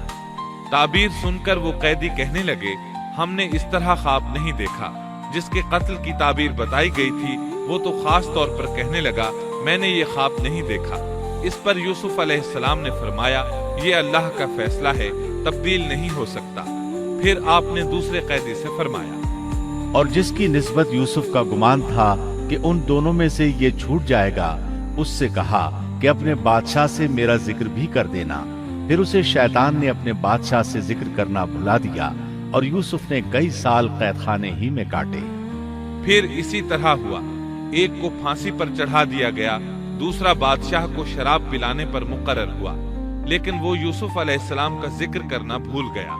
تعبیر سن کر وہ قیدی کہنے لگے، ہم نے اس طرح خواب نہیں دیکھا۔ جس کے قتل کی تعبیر بتائی گئی تھی وہ تو خاص طور پر کہنے لگا، میں نے یہ خواب نہیں دیکھا۔ اس پر یوسف علیہ السلام نے فرمایا، یہ اللہ کا فیصلہ ہے، تبدیل نہیں ہو سکتا۔ پھر آپ نے دوسرے قیدی سے فرمایا، اور جس کی نسبت یوسف کا گمان تھا کہ ان دونوں میں سے یہ چھوٹ جائے گا، اس سے کہا کہ اپنے بادشاہ سے میرا ذکر بھی کر دینا۔ پھر اسے شیطان نے اپنے بادشاہ سے ذکر کرنا بھلا دیا اور یوسف نے کئی سال قید خانے ہی میں کاٹے۔ پھر اسی طرح ہوا، ایک کو پھانسی پر چڑھا دیا گیا، دوسرا بادشاہ کو شراب پلانے پر مقرر ہوا، لیکن وہ یوسف علیہ السلام کا ذکر کرنا بھول گیا۔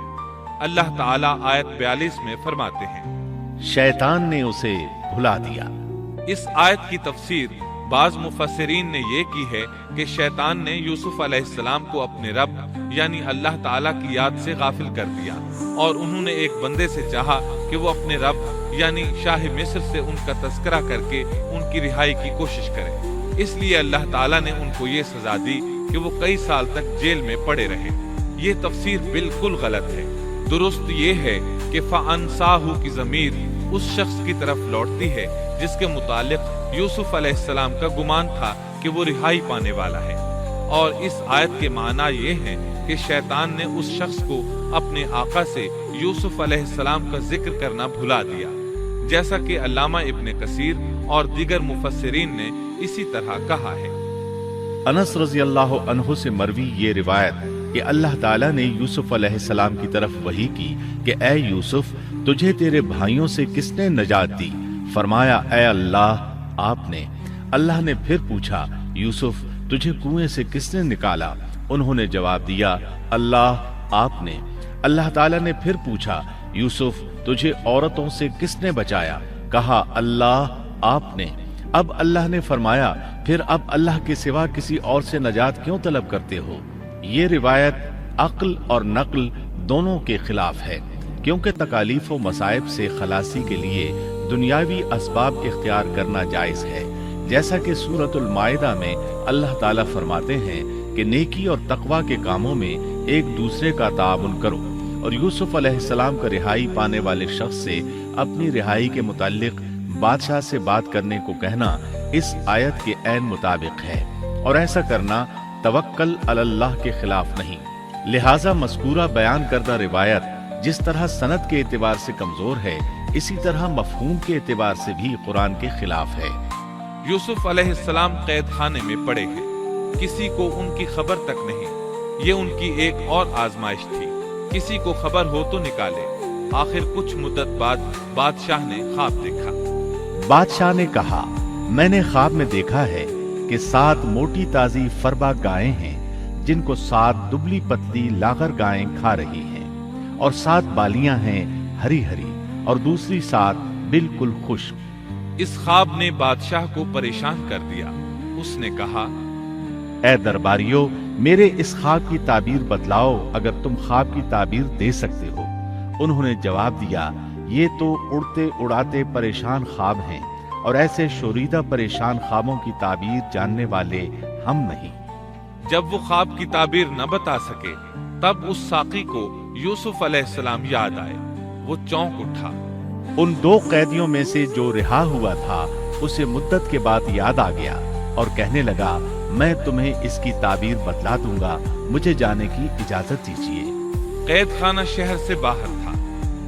اللہ تعالیٰ آیت 42 میں فرماتے ہیں، شیطان نے اسے بھلا دیا۔ اس آیت کی تفسیر بعض مفسرین نے یہ کی ہے کہ شیطان نے یوسف علیہ السلام کو اپنے رب یعنی اللہ تعالیٰ کی یاد سے غافل کر دیا، اور انہوں نے ایک بندے سے چاہا کہ وہ اپنے رب یعنی شاہ مصر سے ان کا تذکرہ کر کے ان کی رہائی کی کوشش کرے۔ اس لیے اللہ تعالیٰ نے ان کو یہ سزا دی کہ وہ کئی سال تک جیل میں پڑے رہے۔ یہ تفسیر بالکل غلط ہے۔ درست یہ ہے کہ فَأَنْسَاهُ کی ضمیر اس شخص کی طرف لوٹتی ہے جس کے متعلق یوسف علیہ السلام کا گمان تھا کہ وہ رہائی پانے والا ہے، اور اس آیت کے معنی یہ ہے کہ شیطان نے اس شخص کو اپنے آقا سے یوسف علیہ السلام کا ذکر کرنا بھلا دیا، جیسا کہ علامہ ابن کثیر اور دیگر مفسرین نے اسی طرح کہا ہے۔ انس رضی اللہ عنہ سے مروی یہ روایت کہ اللہ تعالیٰ نے یوسف علیہ السلام کی طرف وحی کی کہ اے یوسف، تجھے تیرے بھائیوں سے کس نے نجات دی؟ فرمایا، اے اللہ، آپ نے۔ اللہ نے پھر پوچھا، یوسف، تجھے کنویں سے کس نے نکالا؟ انہوں نے جواب دیا، اللہ، آپ نے۔ اللہ تعالیٰ نے پھر پوچھا، یوسف، تجھے عورتوں سے کس نے بچایا؟ کہا، اللہ، آپ نے۔ اب اللہ نے فرمایا، پھر اب اللہ کے سوا کسی اور سے نجات کیوں طلب کرتے ہو؟ یہ روایت عقل اور نقل دونوں کے خلاف ہے، کیونکہ تکالیف و مصائب سے خلاصی کے لیے دنیاوی اسباب اختیار کرنا جائز ہے، جیسا کہ سورۃ المائدہ میں اللہ تعالیٰ فرماتے ہیں کہ نیکی اور تقوی کے کاموں میں ایک دوسرے کا تعاون کرو، اور یوسف علیہ السلام کا رہائی پانے والے شخص سے اپنی رہائی کے متعلق بادشاہ سے بات کرنے کو کہنا اس آیت کے عین مطابق ہے، اور ایسا کرنا توکل علی اللہ کے خلاف نہیں۔ لہٰذا مذکورہ بیان کردہ روایت جس طرح سند کے اعتبار سے کمزور ہے، اسی طرح مفہوم کے اعتبار سے بھی قرآن کے خلاف ہے۔ یوسف علیہ السلام قید خانے میں پڑے ہیں۔ किसी को उनकी खबर तक नहीं। ये उनकी एक और आजमाइश थी, किसी को खबर हो तो निकाले। आखिर कुछ मुद्दत बाद बादशाह ने ख्वाब देखा। बादशाह ने कहा, मैंने ख्वाब में देखा है कि 7 मोटी ताजी फरबा गायें हैं जिनको 7 दुबली पतली लागर गायें खा रही हैं, और 7 बालियां हैं हरी हरी और दूसरी 7 बिल्कुल खुश्क। इस ख्वाब ने बादशाह को परेशान कर दिया। उसने कहा, ऐ दरबारियों, मेरे इस ख्वाब की ताबीर बतलाओ अगर तुम ख्वाब की ताबीर दे सकते हो। उन्होंने जवाब दिया, ये तो उड़ते उड़ाते परेशान ख्वाब हैं और ऐसे शोरीदा परेशान ख्वाबों की ताबीर जानने वाले हम नहीं। जब वो ख्वाब की ताबीर न बता सके तब उस साकी को यूसुफ अलैहिस्सलाम याद आए। वो चौंक उठा। उन 2 कैदियों में से जो रिहा हुआ था उसे मुद्दत के बाद याद आ गया और कहने लगा, मैं तुम्हें इसकी ताबीर बतला दूंगा, मुझे जाने की इजाजत दीजिए। कैद खाना शहर से बाहर था।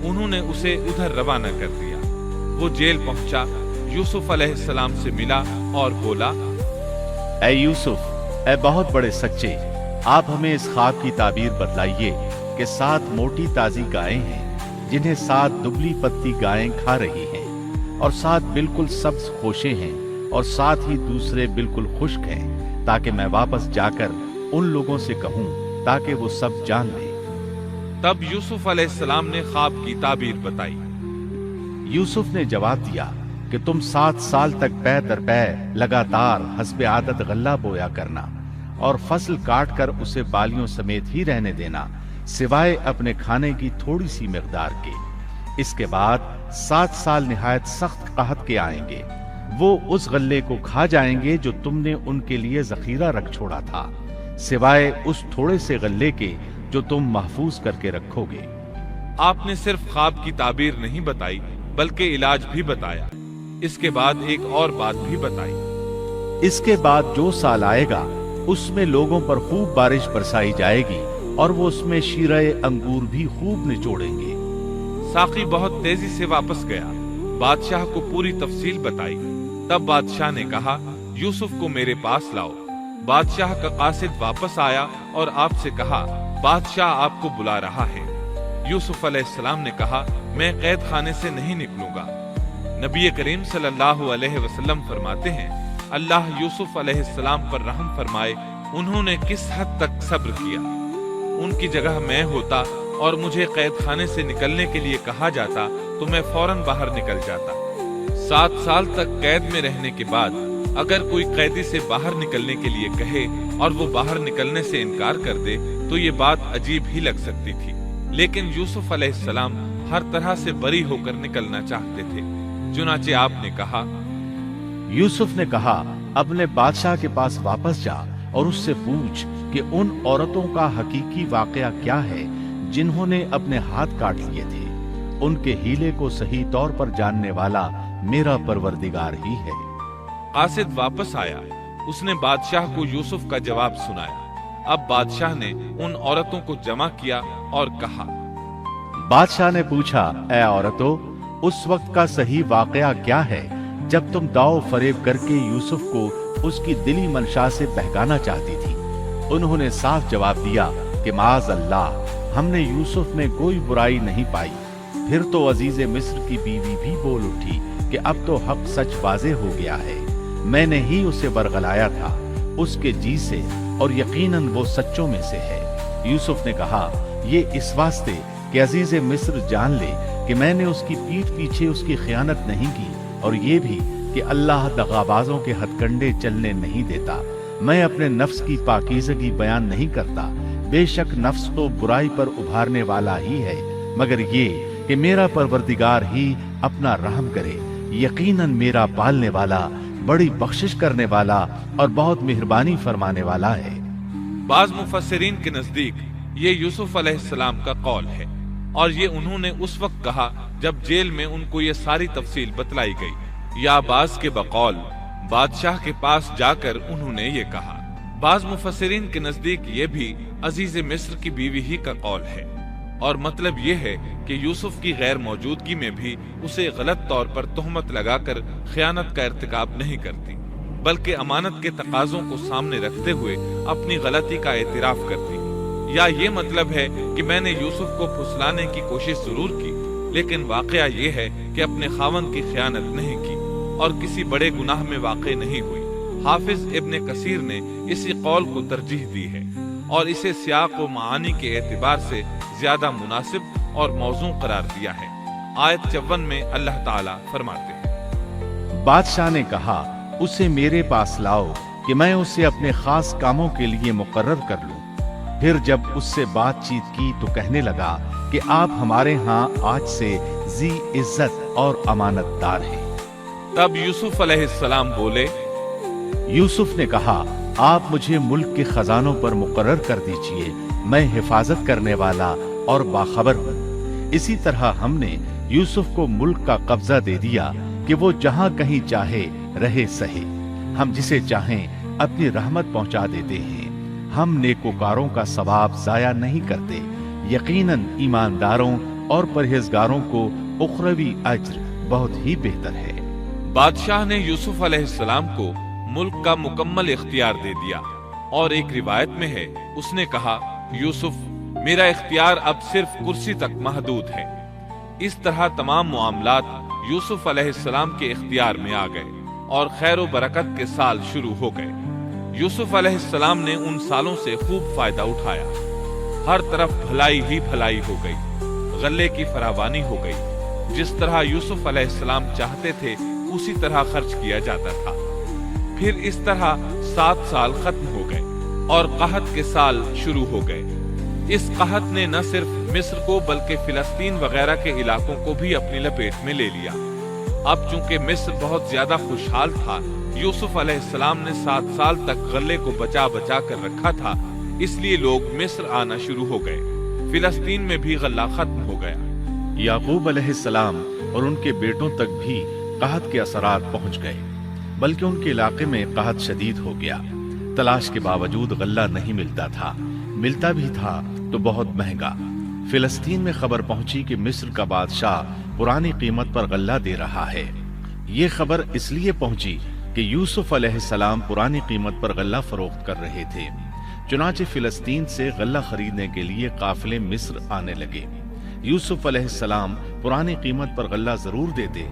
उन्होंने उसे उधर रवाना कर दिया। वो जेल पहुंचा, यूसुफ अलैहिस्सलाम से मिला और बोला, ऐ यूसुफ, ऐ बहुत बड़े सच्चे, आप हमें इस ख्वाब की ताबीर बतलाइए कि 7 मोटी ताजी गायें हैं जिन्हें 7 दुबली पत्ती गायें खा रही हैं, और 7 बिल्कुल सब्ज खोशे हैं और 7 ही दूसरे बिल्कुल खुश्क हैं, ताकि मैं वापस जाकर उन लोगों से कहूं ताकि वो सब जान लें। तब यूसुफ अलैहिस्सलाम ने ख्वाब की ताबीर बताई। यूसुफ ने जवाब दिया कि तुम 7 साल तक पै दर पै लगातार हस्बे आदत गल्ला बोया करना और फसल काट कर उसे बालियों समेत ही रहने देना, सिवाय अपने खाने की थोड़ी सी मिकदार के। इसके बाद 7 साल निहायत सख्त कहत के आएंगे। वो उस गल्ले को खा जाएंगे जो तुमने उनके लिए जखीरा रख छोड़ा था, सिवाय उस थोड़े से गल्ले के जो तुम महफूज करके रखोगे। आपने सिर्फ ख्वाब की ताबीर नहीं बताई बल्कि इलाज भी बताया। इसके बाद एक और बात भी बताई। इसके बाद जो साल आएगा उसमें लोगों पर खूब बारिश बरसाई जाएगी और वो उसमें शीरे अंगूर भी खूब निचोड़ेंगे। साकी बहुत तेजी से वापस गया, बादशाह को पूरी तफसील बताई। तब बादशाह ने कहा, यूसुफ को मेरे पास लाओ। बादशाह का कासिद वापस आया और आपसे कहा, बादशाह आपको बुला रहा है। यूसुफ अलैहिस्सलाम ने कहा, मैं कैद खाने से नहीं निकलूंगा। नबी करीम सल्लल्लाहु अलैहि वसल्लम फरमाते हैं, अल्लाह यूसुफ अलैहिस्सलाम पर रहम फरमाए, उन्होंने किस हद तक सब्र किया। उनकी जगह मैं होता और मुझे कैद खाने से निकलने के लिए कहा जाता तो मैं फौरन बाहर निकल जाता। 7 साल तक कैद में रहने के बाद अगर कोई कैदी से बाहर निकलने के लिए कहे और वो बाहर निकलने से इनकार कर दे तो ये बात अजीब ही लग सकती थी, लेकिन यूसुफ अलैहिस्सलाम हर तरह से बरी होकर निकलना चाहते थे। चुनाचे आपने कहा, यूसुफ ने कहा, अपने बादशाह के पास वापस जा और उससे पूछ कि उन औरतों का हकीकी वाकया क्या है जिन्होंने अपने हाथ काट लिए थे। उनके हीले को सही तौर पर जानने वाला मेरा परवरदिगार ही है। कासिद वापस आया। उसने बादशाह को यूसुफ का जवाब सुनाया। अब बादशाह ने उन औरतों को जमा किया और कहा, बादशाह ने पूछा, ऐ औरतों, उस वक्त का सही वाकया क्या है जब तुम दाव फरेब करके यूसुफ को उसकी दिली मंशा से बहकाना चाहती थी। उन्होंने साफ जवाब दिया कि माज अल्लाह, हमने यूसुफ में कोई बुराई नहीं पाई। फिर तो अजीज मिस्र की बीवी भी बोल उठी कि अब तो हक सच वाज़े हो गया है, मैंने ही उसे बरगलाया था उसके जी से और यकीनन वो सच्चों में से है। यूसुफ ने कहा, ये इस वास्ते कि अजीज मिस्र जान ले कि मैंने उसकी पीठ पीछे उसकी खयानत नहीं की, और ये भी कि अल्लाह दगाबाजों के हथकंडे चलने नहीं देता। मैं अपने नफ्स की पाकीज़गी बयान नहीं करता, बेशक नफ्स तो बुराई पर उभारने वाला ही है, मगर ये कि मेरा परवरदिगार ही अपना रहम करे। यकीनन मेरा पालने वाला, बड़ी बख्शिश करने वाला और बहुत मेहरबानी फरमाने वाला है। बाज मुफस्सिरीन के नजदीक ये यूसुफ अलैहिस्सलाम का कौल है, और ये उन्होंने उस वक्त कहा जब जेल में उनको ये सारी तफसील बतलाई गई, या बाज के बकौल बादशाह के पास जाकर उन्होंने ये कहा। बाज मुफस्सिरीन के नजदीक ये भी अजीज मिस्र की बीवी ही का कौल है, और मतलब ये है कि यूसुफ की गैर मौजूदगी में भी उसे गलत तौर पर तोहमत लगाकर खयानत का इर्तिकाब नहीं करती। بلکہ امانت کے تقاضوں کو سامنے رکھتے ہوئے اپنی غلطی کا اعتراف کرتی، یا یہ مطلب ہے کہ میں نے یوسف کو پھسلانے کی کوشش ضرور کی، لیکن واقعہ یہ ہے کہ اپنے خاوند کی خیانت نہیں کی اور کسی بڑے گناہ میں واقع نہیں ہوئی۔ حافظ ابن کثیر نے اسی قول کو ترجیح دی ہے اور اسے سیاق و معانی کے اعتبار سے زیادہ مناسب اور موزوں قرار دیا ہے۔ آیت 54 میں اللہ تعالیٰ فرماتے ہیں، بادشاہ نے کہا اسے میرے پاس لاؤ کہ میں اسے اپنے خاص کاموں کے لیے مقرر کر لوں۔ پھر جب اس سے بات چیت کی تو کہنے لگا کہ آپ ہمارے ہاں آج سے ذی عزت اور امانت دار ہیں۔ تب یوسف علیہ السلام بولے، یوسف نے کہا آپ مجھے ملک کے خزانوں پر مقرر کر دیجئے، میں حفاظت کرنے والا اور باخبر ہوں۔ اسی طرح ہم نے یوسف کو ملک کا قبضہ دے دیا کہ وہ جہاں کہیں چاہے رہے سہے، ہم جسے چاہیں اپنی رحمت پہنچا دیتے ہیں، ہم نیکوکاروں کا ثواب ضائع نہیں کرتے، یقیناً ایمانداروں اور پرہیزگاروں کو اخروی اجر بہت ہی بہتر ہے۔ بادشاہ نے یوسف علیہ السلام کو ملک کا مکمل اختیار دے دیا، اور ایک روایت میں ہے اس نے کہا، یوسف میرا اختیار اب صرف کرسی تک محدود ہے۔ اس طرح تمام معاملات یوسف علیہ السلام کے اختیار میں آ گئے اور خیر و برکت کے سال شروع ہو گئے۔ یوسف علیہ السلام نے ان سالوں سے خوب فائدہ اٹھایا، ہر طرف بھلائی ہی بھلائی ہو گئی، غلے کی فراوانی ہو گئی، جس طرح یوسف علیہ السلام چاہتے تھے اسی طرح خرچ کیا جاتا تھا۔ پھر اس طرح 7 سال ختم ہو گئے اور قحط کے سال شروع ہو گئے۔ اس قحط نے نہ صرف مصر کو بلکہ فلسطین وغیرہ کے علاقوں کو بھی اپنی لپیٹ میں لے لیا۔ اب چونکہ مصر بہت زیادہ خوشحال تھا، یوسف علیہ السلام نے 7 سال تک غلے کو بچا بچا کر رکھا تھا، اس لیے لوگ مصر آنا شروع ہو گئے۔ فلسطین میں بھی غلہ ختم ہو گیا۔ یعقوب علیہ السلام اور ان کے بیٹوں تک بھی قحط کے اثرات پہنچ گئے، بلکہ ان کے علاقے میں قحط شدید ہو گیا۔ تلاش کے باوجود غلہ نہیں ملتا تھا، ملتا بھی تھا تو بہت مہنگا۔ فلسطین میں خبر پہنچی کہ مصر کا بادشاہ پرانی قیمت پر غلہ دے رہا ہے۔ یہ خبر اس لیے پہنچی کہ یوسف علیہ السلام پرانی قیمت پر غلہ فروخت کر رہے تھے۔ چنانچہ فلسطین سے غلہ خریدنے کے لیے قافلے مصر آنے لگے۔ یوسف علیہ السلام پرانی قیمت پر غلہ ضرور دیتے،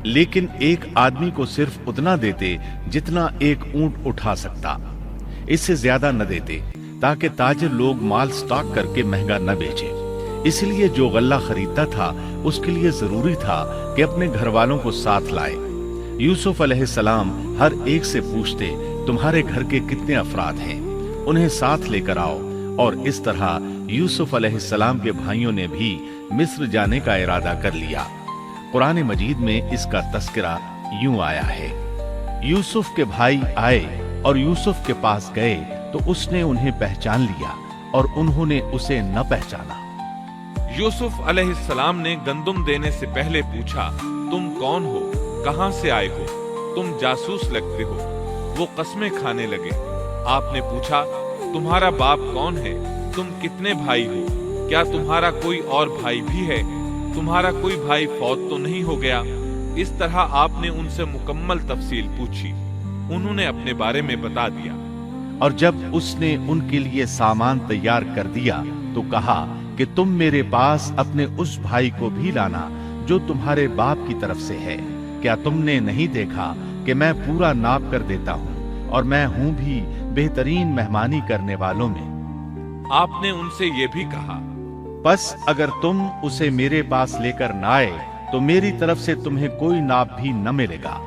لیکن ایک آدمی کو صرف اتنا دیتے جتنا ایک اونٹ اٹھا سکتا، اس سے زیادہ نہ دیتے، تاکہ تاجر لوگ مال سٹاک کر کے مہنگا نہ بیچے۔ اس لیے جو غلہ خریدتا تھا اس کے لیے ضروری تھا کہ اپنے گھر والوں کو ساتھ لائے۔ یوسف علیہ السلام ہر ایک سے پوچھتے، تمہارے گھر کے کتنے افراد ہیں، انہیں ساتھ لے کر آؤ، اور اس طرح یوسف علیہ السلام کے بھائیوں نے بھی مصر جانے کا ارادہ کر لیا۔ قرآن مجید میں اس کا تذکرہ یوں آیا ہے، یوسف کے بھائی آئے اور یوسف کے پاس گئے تو اس نے انہیں پہچان لیا اور انہوں نے اسے نہ پہچانا۔ یوسف علیہ السلام نے گندم دینے سے پہلے پوچھا، تم کون ہو، کہاں سے آئے ہو، تم جاسوس لگتے ہو۔ وہ قسمیں کھانے لگے۔ آپ نے پوچھا، تمہارا باپ کون ہے، تم کتنے بھائی ہو، کیا تمہارا کوئی اور بھائی بھی ہے، تمہارا کوئی بھائی فوت تو نہیں ہو گیا؟ اس طرح آپ نے ان سے مکمل تفصیل پوچھی، انہوں نے اپنے بارے میں بتا دیا۔ اور جب اس نے ان کے لیے سامان تیار کر دیا تو کہا کہ تم میرے پاس اپنے اس بھائی کو بھی لانا جو تمہارے باپ کی طرف سے ہے۔ کیا تم نے نہیں دیکھا کہ میں پورا ناپ کر دیتا ہوں اور میں ہوں بھی بہترین مہمانی کرنے والوں میں؟ آپ نے ان سے یہ بھی کہا، بس اگر تم اسے میرے پاس لے کر نہ آئے تو میری طرف سے تمہیں کوئی ناپ بھی نہ ملے گا،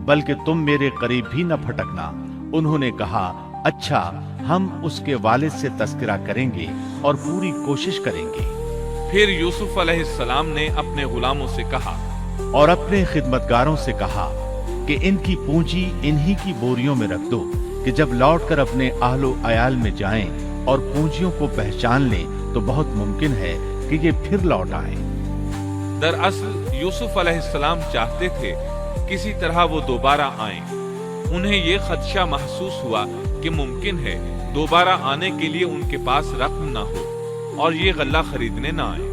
بلکہ تم میرے قریب بھی نہ پھٹکنا۔ انہوں نے کہا، اچھا، ہم اس کے والد سے تذکرہ کریں گے اور پوری کوشش کریں گے۔ پھر یوسف علیہ السلام نے اپنے غلاموں سے کہا اور اپنے خدمتگاروں سے کہا کہ ان کی پونجی انہی کی بوریوں میں رکھ دو کہ جب لوٹ کر اپنے اہل و عیال میں جائیں اور پونجیوں کو پہچان لیں تو بہت ممکن ہے کہ یہ پھر لوٹ آئیں۔ دراصل یوسف علیہ السلام چاہتے تھے کسی طرح وہ دوبارہ آئیں۔ انہیں یہ خدشہ محسوس ہوا کہ ممکن ہے دوبارہ آنے کے لیے ان کے پاس رقم نہ ہو اور یہ غلہ خریدنے نہ آئیں،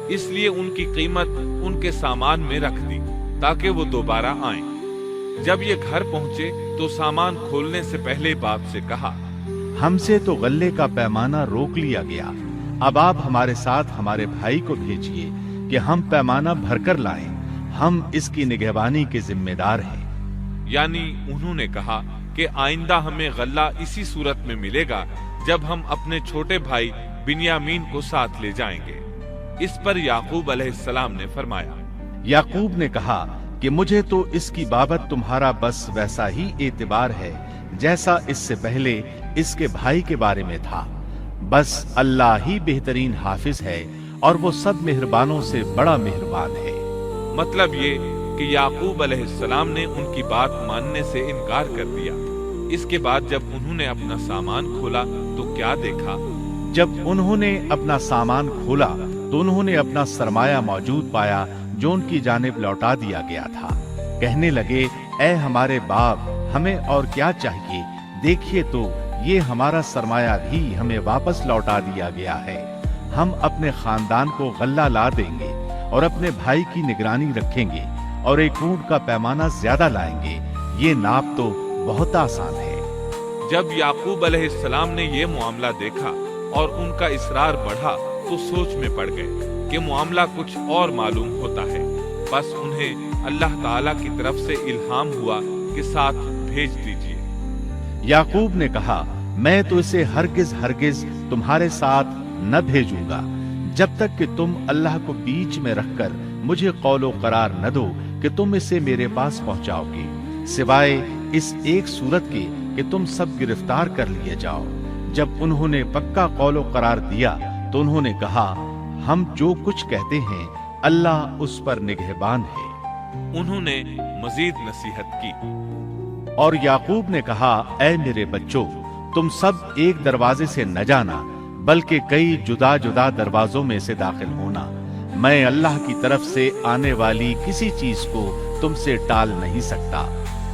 اس لیے ان کی قیمت ان کے سامان میں رکھ دی تاکہ وہ دوبارہ آئیں۔ जब ये घर पहुंचे तो सामान खोलने से पहले बाप से कहा, हमसे तो गल्ले का पैमाना रोक लिया गया, अब आप हमारे साथ हमारे भाई को भेजिए कि हम पैमाना भरकर लाएं, हम इसकी निगहबानी के जिम्मेदार हैं। यानी उन्होंने कहा कि आइंदा हमें गल्ला इसी सूरत में मिलेगा जब हम अपने छोटे भाई बिन्यामीन को साथ ले जाएंगे। इस पर याकूब अलैहिस्सलाम ने फरमाया, याकूब ने कहा कि मुझे तो इसकी बाबत तुम्हारा बस वैसा ही एतबार है जैसा इससे पहले इसके भाई के बारे में था। बस अल्लाह ही बेहतरीन हाफिज है और वो सब मेहरबानों से बड़ा मेहरबान है। मतलब ये कि याकूब अलैहिस्सलाम ने उनकी बात मानने से इनकार कर दिया। इसके बाद जब उन्होंने अपना सामान खोला तो क्या देखा? जब उन्होंने अपना सामान खोला तो उन्होंने अपना सरमाया मौजूद पाया जो उनकी जानिब लौटा दिया गया था। कहने लगे, ऐ हमारे बाप, हमें और क्या चाहिए? देखिए तो ये हमारा सरमाया भी हमें वापस लौटा दिया गया है। हम अपने खानदान को गल्ला ला देंगे और अपने भाई की निगरानी रखेंगे और एक ऊंट का पैमाना ज्यादा लाएंगे। ये नाप तो बहुत आसान है। जब याकूब अलैहिस्सलाम ने ये मामला देखा और उनका इसरार बढ़ा तो सोच में पड़ गए कि मामला कुछ और मालूम होता है। बस उन्हें अल्लाह ताला की तरफ से इल्हाम हुआ कि साथ भेज दीजिए। याकूब ने कहा, मैं तो इसे हरगिज हरगिज तुम्हारे साथ न भेजूंगा जब तक कि तुम अल्लाह को बीच में रखकर मुझे कौलो करार न दो कि तुम इसे मेरे पास पहुंचाओगे, सिवाय इस एक सूरत के कि तुम सब गिरफ्तार कर लिए जाओ। जब उन्होंने पक्का कौलो करार दिया तो उन्होंने कहा, हम जो कुछ कहते हैं अल्लाह उस पर निगहबान है। उन्होंने मजीद नसीहत की और याकूब ने कहा, ऐ मेरे बच्चों, तुम सब एक दरवाजे से न जाना बल्कि कई जुदा जुदा दरवाजों में से दाखिल होना। मैं अल्लाह की तरफ से आने वाली किसी चीज को तुमसे टाल नहीं सकता।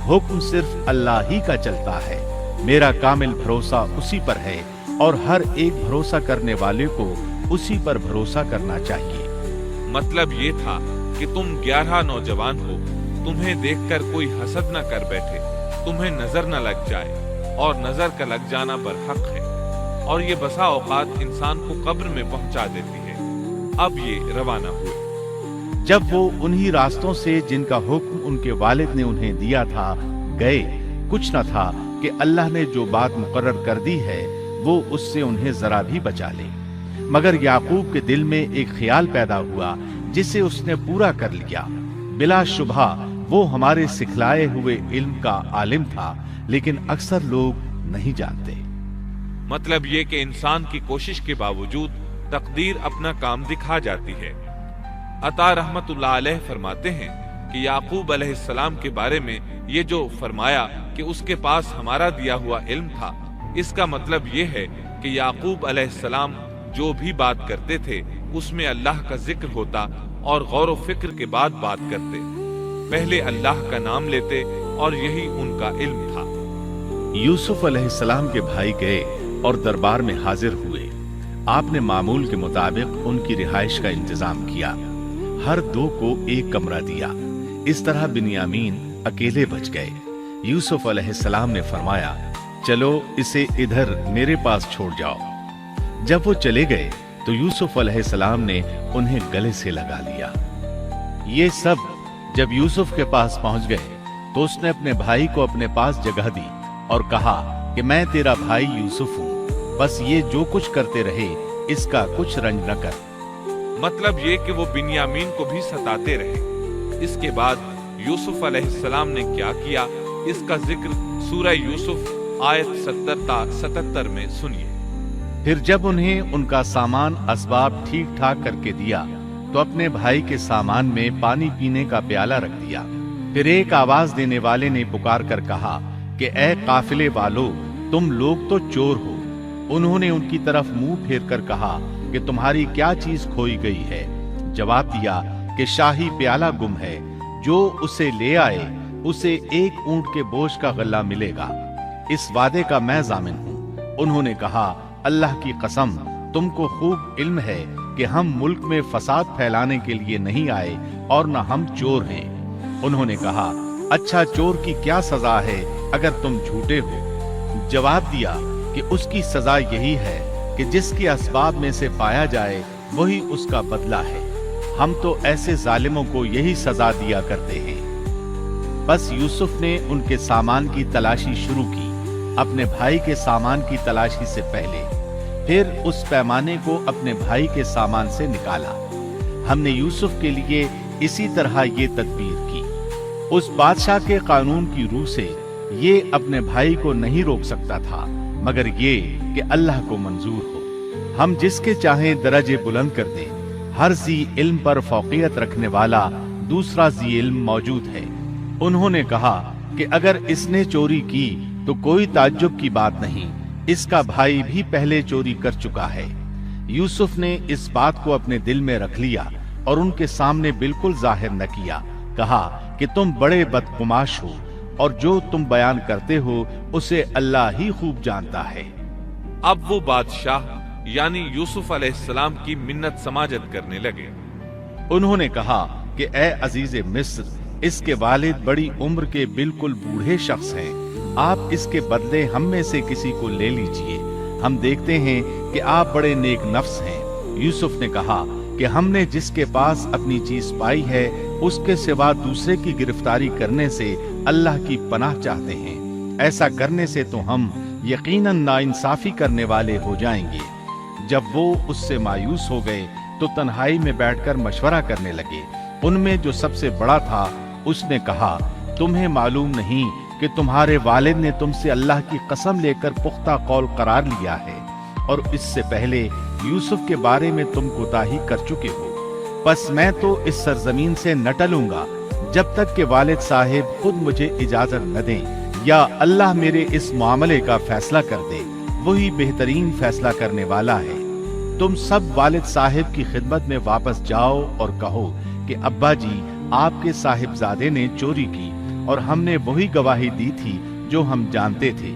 हुक्म सिर्फ अल्लाह ही का चलता है। मेरा कामिल भरोसा उसी पर है और हर एक भरोसा करने वाले को उसी पर भरोसा करना चाहिए। मतलब ये था कि तुम 11 नौजवान हो, तुम्हें देखकर कोई हसद न कर बैठे, तुम्हें नजर न लग जाए, और नजर का लग जाना बरहक है और ये बसा औकात इंसान को कब्र में पहुंचा देती है। अब ये रवाना हुए। जब वो उन्हीं रास्तों से जिनका हुक्म उनके वालिद ने उन्हें दिया था गए, कुछ न था कि अल्लाह ने जो बात मुकर्रर कर दी है वो उससे उन्हें जरा भी बचा ले। मगर याकूब के दिल में एक ख्याल पैदा हुआ जिसे उसने पूरा कर लिया। बिला शुबहा वो हमारे सिखलाए हुए इल्म का आलिम था, लेकिन अक्सर लोग नहीं जानते। मतलब ये कि इंसान की कोशिश के बावजूद तकदीर अपना काम दिखा जाती है। अता रहमतुल्लाह अलैह फरमाते हैं कि याकूब अलैहिस्सलाम के बारे में ये जो फरमाया कि उसके पास हमारा दिया हुआ इल्म था, इसका मतलब ये है कि याकूब अलैहिस्सलाम जो भी बात करते थे उसमें अल्लाह का जिक्र होता और गौर व फिक्र के बाद बात करते। पहले अल्लाह का नाम लेते और यही उनका इल्म था। यूसुफ अलैहिस्सलाम के भाई गए और दरबार में हाजिर हुए। आपने मामूल के मुताबिक उनकी रिहाइश का इंतजाम किया। हर दो को एक कमरा दिया। इस तरह बिन्यामीन अकेले बच गए। यूसुफ अलैहिस्सलाम ने फरमाया, चलो इसे इधर मेरे पास छोड़ जाओ। जब वो चले गए तो यूसुफ अलैहिस्सलाम ने उन्हें गले से लगा लिया। ये सब जब यूसुफ के पास पहुंच गए तो उसने अपने भाई को अपने पास जगह दी और कहा कि मैं तेरा भाई यूसुफ हूं, बस ये जो कुछ करते रहे इसका कुछ रंज न कर। मतलब ये कि वो बिन्यामीन को भी सताते रहे। इसके बाद यूसुफ अलैहिस्सलाम ने क्या किया, इसका जिक्र सूरह यूसुफ आयत 77 में सुनिए। फिर जब उन्हें उनका सामान असबाब ठीक ठाक करके दिया तो अपने भाई के सामान में पानी पीने का प्याला रख दिया। फिर एक आवाज देने वाले ने पुकार कर कहा कि ए काफिले वालों, तुम लोग तो चोर हो। उन्होंने उनकी तरफ मुंह फेर कर कहा कि तुम्हारी क्या चीज खोई गई है। जवाब दिया कि शाही प्याला गुम है, जो उसे ले आए उसे एक ऊंट के बोझ का गल्ला मिलेगा। इस वादे का मैं जामिन हूं। उन्होंने कहा, अल्लाह की कसम, तुमको खूब इल्म है कि हम मुल्क में फसाद फैलाने के लिए नहीं आए और न हम चोर हैं। उन्होंने कहा, अच्छा चोर की क्या सजा है अगर तुम झूठे हो? जवाब दिया कि उसकी सजा यही है कि जिसके असबाब में से पाया जाए वही उसका बदला है। हम तो ऐसे जालिमों को यही सजा दिया करते हैं। बस यूसुफ ने उनके सामान की तलाशी शुरू की, अपने भाई के सामान की तलाशी से पहले। फिर उस पैमाने को अपने भाई के सामान से निकाला। हमने यूसुफ के लिए इसी तरह ये तदबीर की। उस बादशाह के कानून की रूह से ये अपने भाई को नहीं रोक सकता था, मगर ये कि अल्लाह को मंजूर हो। हम जिसके चाहें दरजे बुलंद कर दें। हर जी इल्म पर फौकियत रखने वाला दूसरा जी इल्म मौजूद है। उन्होंने कहा कि अगर इसने चोरी की तो कोई ताज्जुब की बात नहीं, इसका भाई भी पहले चोरी कर चुका है। यूसुफ ने इस बात को अपने दिल में रख लिया और उनके सामने बिल्कुल जाहिर न किया। कहा कि तुम बड़े बदकुमाश हो और जो तुम बयान करते हो उसे अल्लाह ही खूब जानता है। अब वो बादशाह यानी यूसुफ अलैहिस्सलाम की मिन्नत समाजत करने लगे। उन्होंने कहा कि ए अजीज मिस्र, इसके वालिद बड़ी उम्र के बिल्कुल बूढ़े शख्स हैं। आप इसके बदले हम में से किसी को ले लीजिए। हम देखते हैं कि आप बड़े नेक नफ्स हैं। यूसुफ ने कहा कि हमने जिसके पास अपनी चीज पाई है उसके सिवा दूसरे की गिरफ्तारी करने से अल्लाह की पनाह चाहते हैं। ऐसा करने से तो हम यकीनन नाइंसाफी करने वाले हो जाएंगे। जब वो उससे मायूस हो गए तो तन्हाई में बैठकर मशवरा करने लगे। उनमें जो सबसे बड़ा था उसने कहा, तुम्हें मालूम नहीं कि तुम्हारे वालिद ने तुमसे अल्लाह की कसम लेकर पुख्ता कौल करार लिया है और इससे पहले यूसुफ के बारे में तुम कोताही कर चुके हो। बस मैं तो इस सरजमीन से न टलूंगा जब तक कि वालिद साहिब खुद मुझे इजाजत न दें या अल्लाह मेरे इस मामले का फैसला कर दे। वही बेहतरीन फैसला करने वाला है। तुम सब वालिद साहिब की खिदमत में वापस जाओ और कहो कि अब्बा जी, आपके साहिबजादे ने चोरी की और हमने वही गवाही दी थी जो हम जानते थे।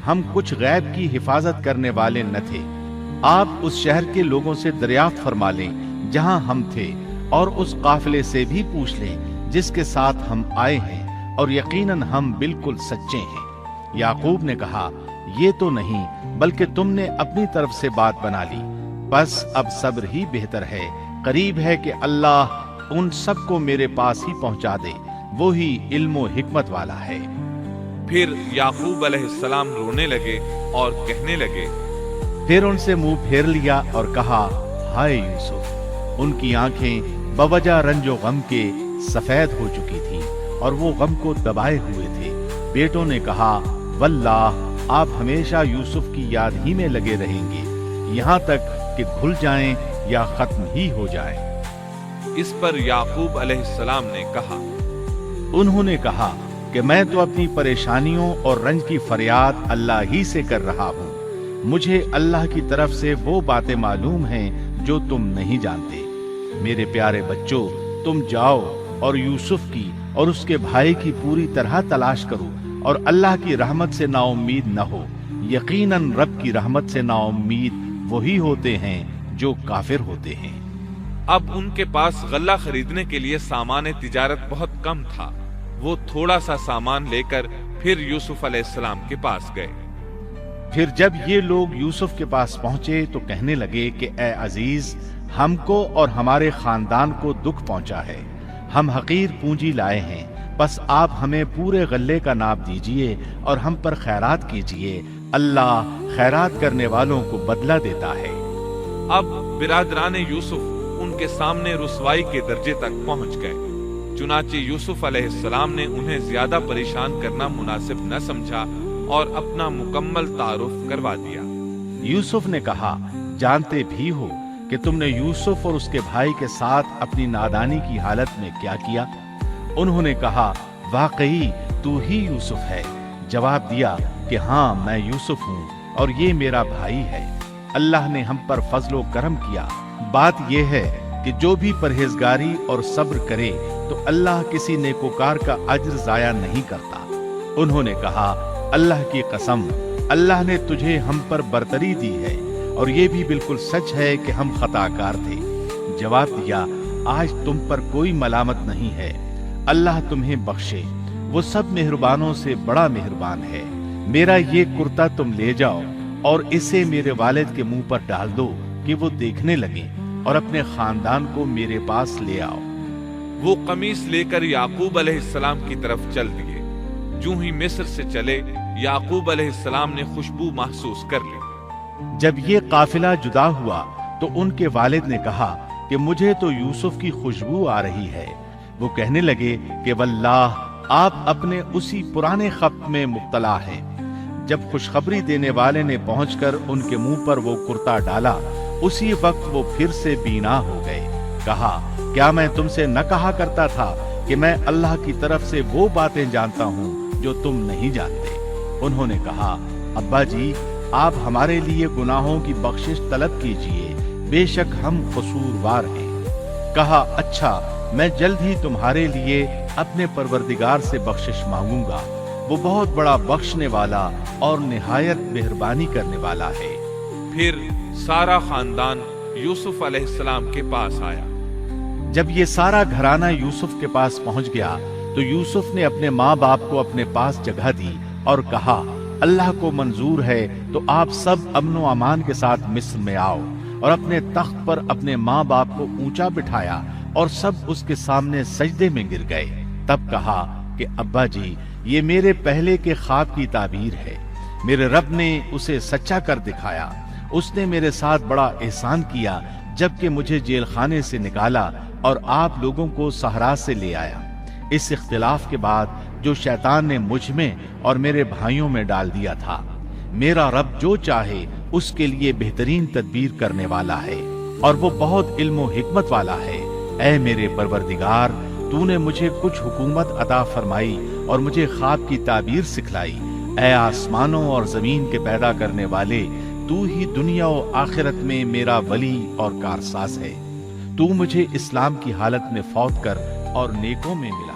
हम कुछ गैब की हिफाजत करने वाले न थे। आप उस शहर के लोगों से दरियाफ्त फरमा लें जहां हम थे और उस काफिले से भी पूछ लें जिसके साथ हम आए हैं, और यकीनन हम बिल्कुल सच्चे हैं। याकूब ने कहा, ये तो नहीं बल्कि तुमने अपनी तरफ से बात बना ली। बस अब सब्र ही बेहतर है। करीब है कि अल्लाह उन सबको मेरे पास ही पहुंचा दे। वो ही इल्म हिकमत वाला है। फिर याकूब अलैहिस्सलाम रोने लगे और कहने लगे। फिर उनसे मुंह फेर लिया और कहा, हाय यूसुफ। उनकी आंखें बवजह रंजो गम के सफेद हो चुकी थी और वो गम को दबाए हुए थे। बेटों ने कहा, वल्लाह आप हमेशा यूसुफ की याद ही में लगे रहेंगे, यहाँ तक कि घुल जाएं या खत्म ही हो जाएं। इस पर याकूब अलैहिस्सलाम ने कहा, उन्होंने कहा कि मैं तो अपनी परेशानियों और रंज की फरियाद अल्लाह ही से कर रहा हूँ। मुझे अल्लाह की तरफ से वो बातें मालूम हैं जो तुम नहीं जानते। मेरे प्यारे बच्चों, तुम जाओ और यूसुफ की और उसके भाई की पूरी तरह तलाश करो और अल्लाह की रहमत से नाउम्मीद न हो। यकीनन रब की रहमत से नाउम्मीद वही होते हैं जो काफिर होते हैं। अब उनके पास गल्ला खरीदने के लिए सामान तिजारत बहुत कम था। वो थोड़ा सा सामान लेकर फिर यूसुफ अलैहिस्सलाम के पास गए। फिर जब ये लोग यूसुफ के पास पहुंचे तो कहने लगे कि ए अजीज, हमको और हमारे खानदान को दुख पहुंचा है। हम हकीर पूंजी लाए हैं, बस आप हमें पूरे गल्ले का नाप दीजिए और हम पर खैरात कीजिए। अल्लाह खैरात करने वालों को बदला देता है। अब बिरादरान यूसुफ उनके सामने रुसवाई के दर्जे तक पहुंच गए। चुनाचे यूसुफ अलैहिस्सलाम ने उन्हें ज्यादा परेशान करना मुनासिब न समझा और अपना मुकम्मल तारुफ करवा दिया। यूसुफ ने कहा, जानते भी हो कि तुमने यूसुफ और उसके भाई के साथ अपनी नादानी की हालत में क्या किया? उन्होंने कहा, वाकई तू ही यूसुफ है। जवाब दिया कि हाँ, मैं यूसुफ हूँ और ये मेरा भाई है। अल्लाह ने हम पर फजलो करम किया। बात यह है कि जो भी परहेजगारी और सब्र करे तो अल्लाह किसी नेकोकार का अज्र जाया नहीं करता। उन्होंने कहा, अल्लाह की कसम, अल्लाह ने तुझे हम पर बरतरी दी है और ये भी बिल्कुल सच है कि हम खताकार थे। जवाब दिया, आज तुम पर कोई मलामत नहीं है, अल्लाह तुम्हें बख्शे। وہ सब मेहरबानों से बड़ा मेहरबान है। मेरा ये कुर्ता तुम ले जाओ और इसे मेरे वालिद के मुंह पर डाल दो कि वो देखने लगे और अपने खानदान को मेरे पास ले आओ। वो कमीज लेकर याकूब अलैहिस्सलाम की तरफ चल दिए। जो ही मिस्र से चले, याकूब अलैहिस्सलाम ने खुशबू महसूस कर ली। जब ये काफिला जुदा हुआ तो उनके वालिद ने कहा कि मुझे तो यूसुफ की खुशबू आ रही है। वो कहने लगे कि वल्लाह, आप अपने उसी पुराने खत में मुब्तला हैं। जब खुशखबरी देने वाले ने पहुंचकर उनके मुंह पर वो कुर्ता डाला, उसी वक्त वो फिर से बीना हो गए। कहा, क्या मैं तुमसे न कहा करता था कि मैं अल्लाह की तरफ से वो बातें जानता हूँ जो तुम नहीं जानते। उन्होंने कहा, अब्बा जी, आप हमारे लिए गुनाहों की बख्शिश तलब कीजिए, बेशक हम कसूरवार हैं। कहा, अच्छा, मैं जल्द ही तुम्हारे लिए अपने परवरदिगार से बख्शिश मांगूंगा। वो बहुत बड़ा बख्शने वाला और निहायत मेहरबानी करने वाला है। फिर सारा खानदान यूसुफ अलैहिस्सलाम के पास आया। जब ये सारा घराना यूसुफ के पास पहुंच गया तो यूसुफ ने अपने माँ बाप को अपने पास जगह दी और कहा, अल्लाह को मंजूर है तो आप सब अमन व अमान के साथ मिस्र में आओ। और अपने तख्त पर अपने माँ बाप को ऊंचा बिठाया और सब उसके सामने सजदे में गिर गए। तब कहा कि अब्बा जी, ये मेरे पहले के ख्वाब की ताबीर है। मेरे रब ने उसे सच्चा कर दिखाया। उसने मेरे साथ बड़ा एहसान किया जबकि मुझे जेल खाने से निकाला और आप लोगों को सहरा से ले आया। इस इख्तिलाफ के बाद जो शैतान ने मुझ में और मेरे भाइयों में डाल दिया था, मेरा रब जो चाहे उसके लिए बेहतरीन तदबीर करने वाला है और वो बहुत इल्म व हिकमत वाला है। ऐ मेरे परवरदिगार, तूने मुझे कुछ हुकूमत अता फरमाई और मुझे ख्वाब की ताबीर सिखलाई। ऐ आसमानों और जमीन के पैदा करने वाले, तू ही दुनिया और आखिरत में मेरा वली और कारसाज है। तू मुझे इस्लाम की हालत में फौत कर और नेकों में मिला।